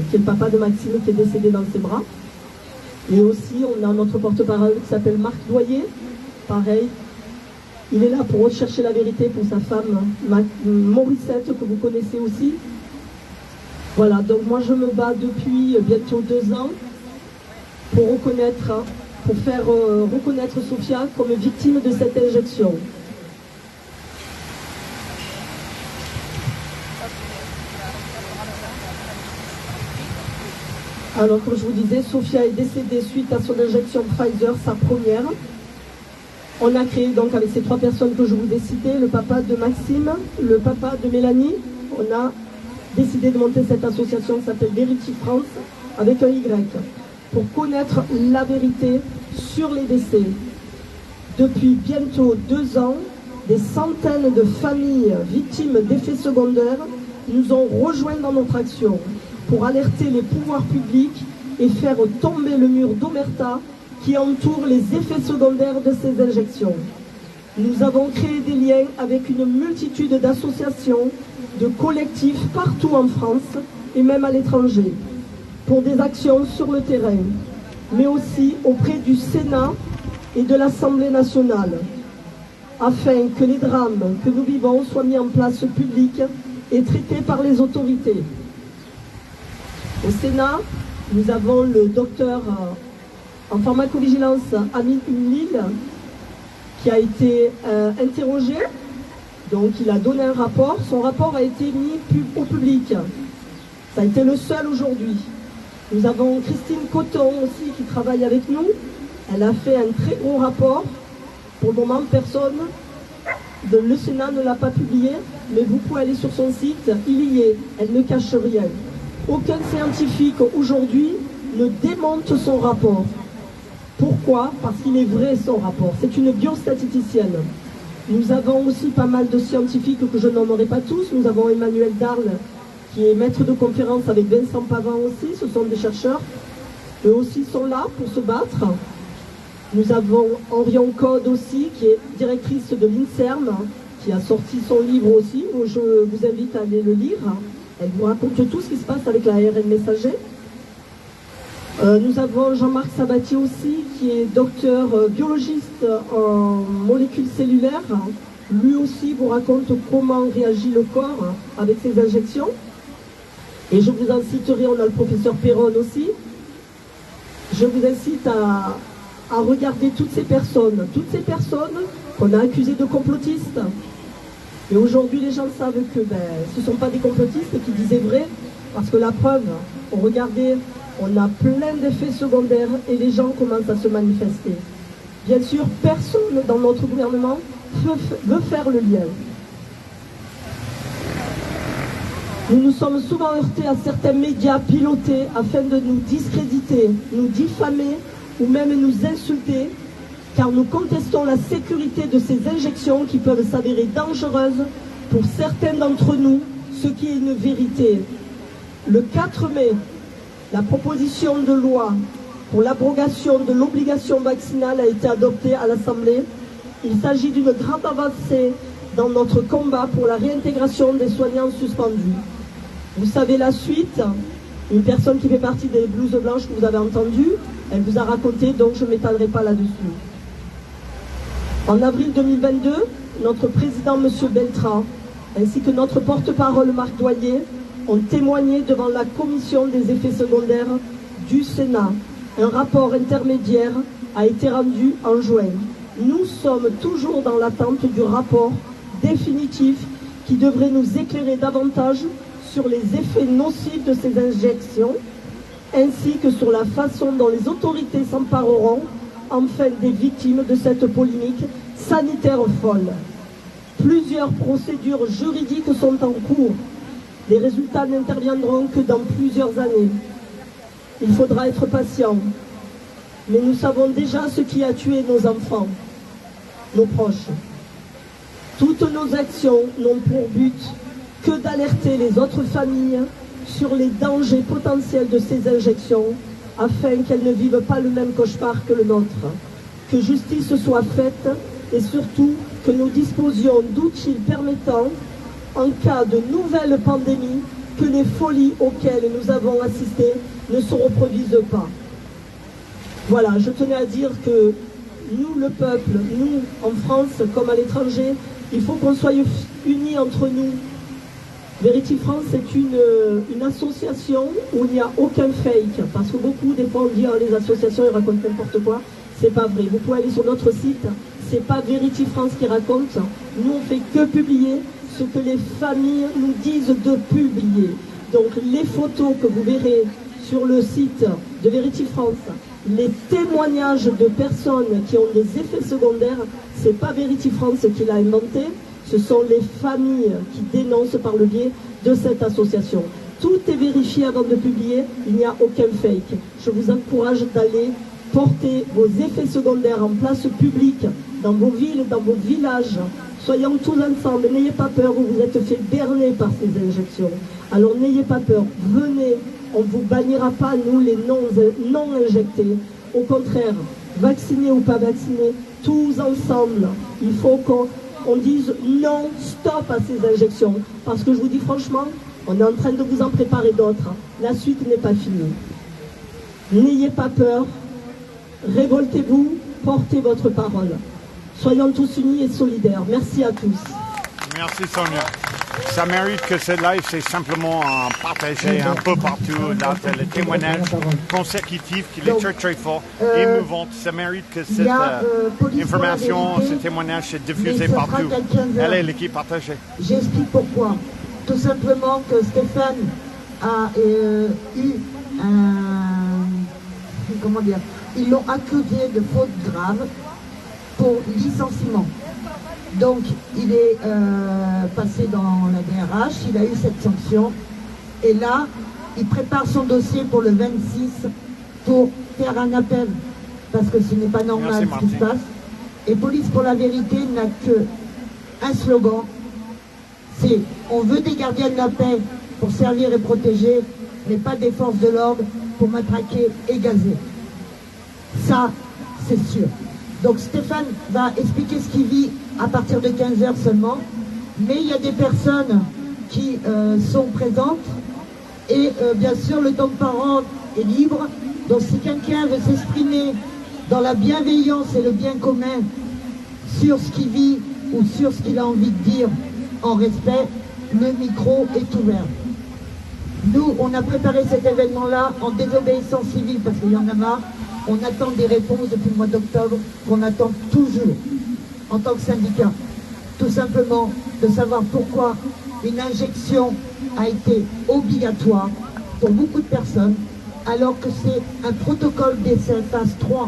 Speaker 9: qui est le papa de Maxime qui est décédé dans ses bras. Et aussi on a notre porte-parole qui s'appelle Marc Doyer, pareil. Il est là pour rechercher la vérité pour sa femme Morissette, que vous connaissez aussi. Voilà, donc moi je me bats depuis bientôt 2 ans pour reconnaître, pour faire reconnaître Sophia comme victime de cette injection. Alors comme je vous disais, Sophia est décédée suite à son injection Pfizer, sa première. On a créé donc avec ces 3 personnes que je vous ai citées, le papa de Maxime, le papa de Mélanie, on a décidé de monter cette association qui s'appelle Verity France, avec un Y, pour connaître la vérité sur les décès. Depuis bientôt 2 ans, des centaines de familles victimes d'effets secondaires nous ont rejoints dans notre action pour alerter les pouvoirs publics et faire tomber le mur d'omerta qui entoure les effets secondaires de ces injections. Nous avons créé des liens avec une multitude d'associations, de collectifs partout en France et même à l'étranger, pour des actions sur le terrain, mais aussi auprès du Sénat et de l'Assemblée nationale, afin que les drames que nous vivons soient mis en place public et traités par les autorités. Au Sénat, nous avons le docteur en pharmacovigilance Amin Lille qui a été interrogé, donc il a donné un rapport, son rapport a été mis au public. Ça a été le seul aujourd'hui. Nous avons Christine Coton aussi qui travaille avec nous, elle a fait un très gros rapport, pour le moment personne, le Sénat ne l'a pas publié, mais vous pouvez aller sur son site, il y est, elle ne cache rien. Aucun scientifique aujourd'hui ne démonte son rapport. Pourquoi? Parce qu'il est vrai son rapport. C'est une biostatisticienne. Nous avons aussi pas mal de scientifiques que je nommerai pas tous. Nous avons Emmanuel Darle, qui est maître de conférence avec Vincent Pavin aussi. Ce sont des chercheurs. Eux aussi sont là pour se battre. Nous avons Orion Code aussi, qui est directrice de l'INSERM, qui a sorti son livre aussi. Je vous invite à aller le lire. Elle vous raconte tout ce qui se passe avec l'ARN messager. Nous avons Jean-Marc Sabatier aussi, qui est docteur biologiste en molécules cellulaires. Lui aussi vous raconte comment réagit le corps avec ces injections. Et je vous en citerai, on a le professeur Perron aussi. Je vous incite à regarder toutes ces personnes qu'on a accusées de complotistes. Et aujourd'hui, les gens savent que ce ne sont pas des complotistes qui disaient vrai, parce que la preuve, regardez, on a plein d'effets secondaires et les gens commencent à se manifester. Bien sûr, personne dans notre gouvernement veut faire le lien. Nous nous sommes souvent heurtés à certains médias pilotés afin de nous discréditer, nous diffamer ou même nous insulter, car nous contestons la sécurité de ces injections qui peuvent s'avérer dangereuses pour certains d'entre nous, ce qui est une vérité. Le 4 mai, la proposition de loi pour l'abrogation de l'obligation vaccinale a été adoptée à l'Assemblée. Il s'agit d'une grande avancée dans notre combat pour la réintégration des soignants suspendus. Vous savez la suite, une personne qui fait partie des blouses blanches que vous avez entendues, elle vous a raconté, donc je ne m'étalerai pas là-dessus. En avril 2022, notre président, M. Beltran, ainsi que notre porte-parole, Marc Doyer, ont témoigné devant la commission des effets secondaires du Sénat. Un rapport intermédiaire a été rendu en juin. Nous sommes toujours dans l'attente du rapport définitif qui devrait nous éclairer davantage sur les effets nocifs de ces injections, ainsi que sur la façon dont les autorités s'empareront enfin des victimes de cette polémique sanitaire folle. Plusieurs procédures juridiques sont en cours. Les résultats n'interviendront que dans plusieurs années. Il faudra être patient. Mais nous savons déjà ce qui a tué nos enfants, nos proches. Toutes nos actions n'ont pour but que d'alerter les autres familles sur les dangers potentiels de ces injections afin qu'elles ne vivent pas le même cauchemar que le nôtre. Que justice soit faite et surtout que nous disposions d'outils permettant, en cas de nouvelle pandémie, que les folies auxquelles nous avons assisté ne se reproduisent pas. Voilà, je tenais à dire que nous, le peuple, nous, en France comme à l'étranger, il faut qu'on soit unis entre nous. Verity France, c'est une association où il n'y a aucun fake, parce que beaucoup, des fois, on dit les associations, ils racontent n'importe quoi. C'est pas vrai. Vous pouvez aller sur notre site, c'est pas Verity France qui raconte. Nous, on fait que publier ce que les familles nous disent de publier. Donc, les photos que vous verrez sur le site de Verity France, les témoignages de personnes qui ont des effets secondaires, c'est pas Verity France qui l'a inventé. Ce sont les familles qui dénoncent par le biais de cette association. Tout est vérifié avant de publier, il n'y a aucun fake. Je vous encourage d'aller porter vos effets secondaires en place publique, dans vos villes, dans vos villages. Soyons tous ensemble, n'ayez pas peur, vous vous êtes fait berner par ces injections. Alors n'ayez pas peur, venez, on ne vous bannira pas, nous les non injectés. Au contraire, vaccinés ou pas vaccinés, tous ensemble, il faut qu'on dise non, stop à ces injections. Parce que je vous dis franchement, on est en train de vous en préparer d'autres. La suite n'est pas finie. N'ayez pas peur, révoltez-vous, portez votre parole. Soyons tous unis et solidaires. Merci à tous.
Speaker 2: Merci Sonia. Ça mérite que ce live, c'est simplement partagé un peu partout. Là, le témoignage consécutif qui est très très fort, émouvant. Ça mérite que cette information, ce témoignage est diffusé partout. Elle est partagée.
Speaker 1: J'explique pourquoi. Tout simplement que Stéphane a eu un... Comment dire? Ils l'ont accusé de faute grave pour licenciement. Donc, il est passé dans la DRH, il a eu cette sanction. Et là, il prépare son dossier pour le 26 pour faire un appel. Parce que ce n'est pas normal ce qui se passe. Et Police pour la vérité n'a qu'un slogan. C'est « On veut des gardiens de la paix pour servir et protéger, mais pas des forces de l'ordre pour matraquer et gazer. » Ça, c'est sûr. Donc Stéphane va expliquer ce qu'il vit à partir de 15h seulement. Mais il y a des personnes qui sont présentes. Et bien sûr, le temps de parole est libre. Donc si quelqu'un veut s'exprimer dans la bienveillance et le bien commun sur ce qu'il vit ou sur ce qu'il a envie de dire en respect, le micro est ouvert. Nous, on a préparé cet événement-là en désobéissance civile parce qu'il y en a marre. On attend des réponses depuis le mois d'octobre qu'on attend toujours en tant que syndicat. Tout simplement de savoir pourquoi une injection a été obligatoire pour beaucoup de personnes alors que c'est un protocole d'essai phase 3.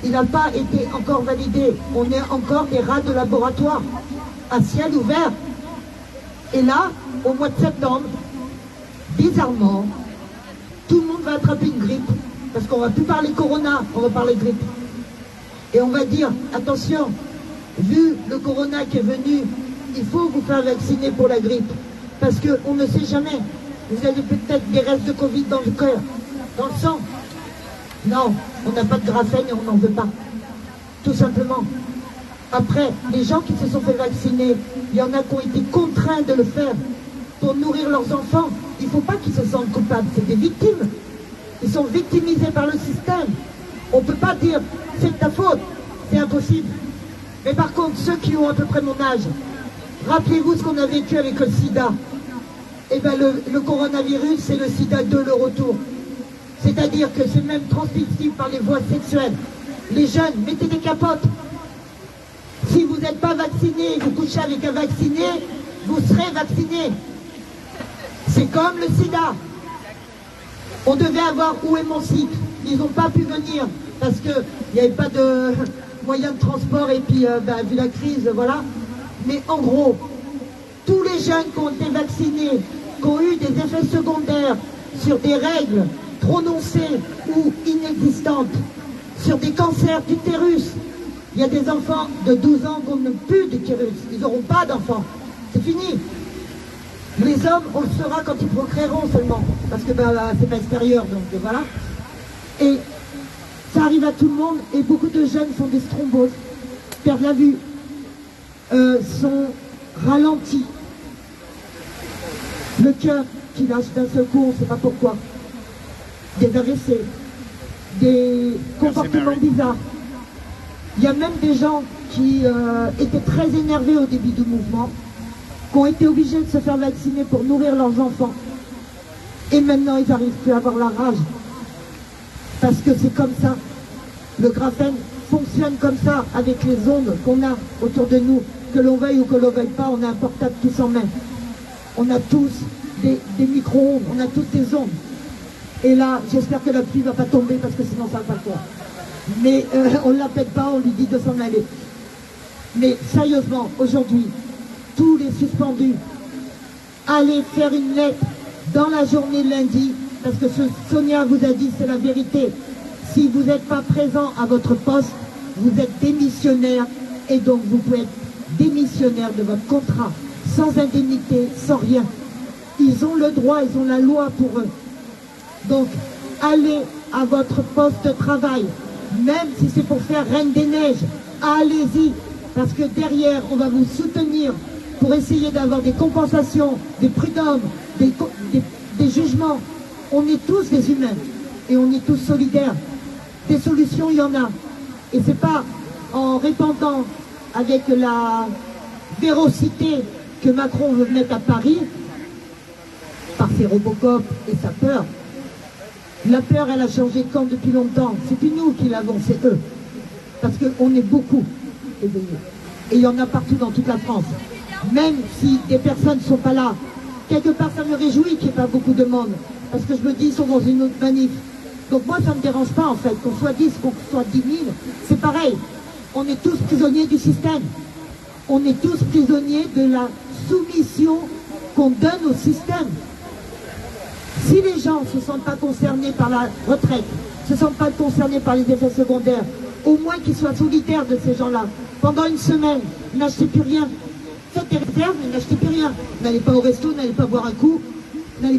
Speaker 1: Il n'a pas été encore validé. On est encore des rats de laboratoire à ciel ouvert. Et là, au mois de septembre, bizarrement, tout le monde va attraper une grippe. Parce qu'on ne va plus parler corona, on va parler grippe. Et on va dire, attention, vu le corona qui est venu, il faut vous faire vacciner pour la grippe. Parce qu'on ne sait jamais. Vous avez peut-être des restes de Covid dans le cœur, dans le sang. Non, on n'a pas de graphène et on n'en veut pas. Tout simplement. Après, les gens qui se sont fait vacciner, il y en a qui ont été contraints de le faire pour nourrir leurs enfants. Il ne faut pas qu'ils se sentent coupables, c'est des victimes. Ils sont victimisés par le système. On ne peut pas dire c'est de ta faute, c'est impossible. Mais par contre, ceux qui ont à peu près mon âge, rappelez-vous ce qu'on a vécu avec le sida. Eh bien le coronavirus, c'est le sida 2, le retour. C'est-à-dire que c'est même transmissible par les voies sexuelles. Les jeunes, mettez des capotes. Si vous n'êtes pas vacciné, vous couchez avec un vacciné, vous serez vacciné. C'est comme le sida. On devait avoir où est mon site. Ils n'ont pas pu venir parce qu'il n'y avait pas de moyens de transport et puis vu la crise, voilà. Mais en gros, tous les jeunes qui ont été vaccinés, qui ont eu des effets secondaires sur des règles prononcées ou inexistantes, sur des cancers d'utérus, il y a des enfants de 12 ans qui n'ont plus d'utérus. Ils n'auront pas d'enfants. C'est fini. Les hommes, on le saura quand ils procréeront seulement, parce que c'est pas extérieur, donc voilà. Et ça arrive à tout le monde, et beaucoup de jeunes font des thromboses, perdent la vue, sont ralentis. Le cœur qui lâche d'un seul coup, on ne sait pas pourquoi. Des AVC, des comportements bizarres. Il y a même des gens qui étaient très énervés au début du mouvement, qui ont été obligés de se faire vacciner pour nourrir leurs enfants. Et maintenant, ils n'arrivent plus à avoir la rage. Parce que c'est comme ça. Le graphène fonctionne comme ça, avec les ondes qu'on a autour de nous. Que l'on veuille ou que l'on veuille pas, on a un portable tous en main. On a tous des micro-ondes, on a toutes des ondes. Et là, j'espère que la pluie ne va pas tomber, parce que sinon ça ne va pas le faire. Mais on ne l'appelle pas, on lui dit de s'en aller. Mais sérieusement, aujourd'hui, tous les suspendus, allez faire une lettre dans la journée lundi, parce que ce Sonia vous a dit, c'est la vérité. Si vous n'êtes pas présent à votre poste, vous êtes démissionnaire, et donc vous pouvez être démissionnaire de votre contrat, sans indemnité, sans rien. Ils ont le droit, ils ont la loi pour eux. Donc, allez à votre poste de travail, même si c'est pour faire Reine des Neiges, allez-y, parce que derrière, on va vous soutenir pour essayer d'avoir des compensations, des prud'hommes, des jugements. On est tous des humains, et on est tous solidaires. Des solutions, il y en a. Et c'est pas en répandant avec la vérocité que Macron veut mettre à Paris, par ses Robocop et sa peur. La peur, elle a changé de camp depuis longtemps. C'est plus nous qui l'avons, c'est eux. Parce qu'on est beaucoup éveillés. Et il y en a partout dans toute la France. Même si des personnes ne sont pas là. Quelque part, ça me réjouit qu'il n'y ait pas beaucoup de monde. Parce que je me dis, ils sont dans une autre manif. Donc moi, ça ne me dérange pas, en fait. Qu'on soit 10, qu'on soit 10 000, c'est pareil. On est tous prisonniers du système. On est tous prisonniers de la soumission qu'on donne au système. Si les gens ne se sentent pas concernés par la retraite, ne se sentent pas concernés par les effets secondaires, au moins qu'ils soient solidaires de ces gens-là. Pendant une semaine, n'achetez plus rien. Faites des réserves, mais n'achetez plus rien. N'allez pas au resto, n'allez pas boire un coup, n'allez pas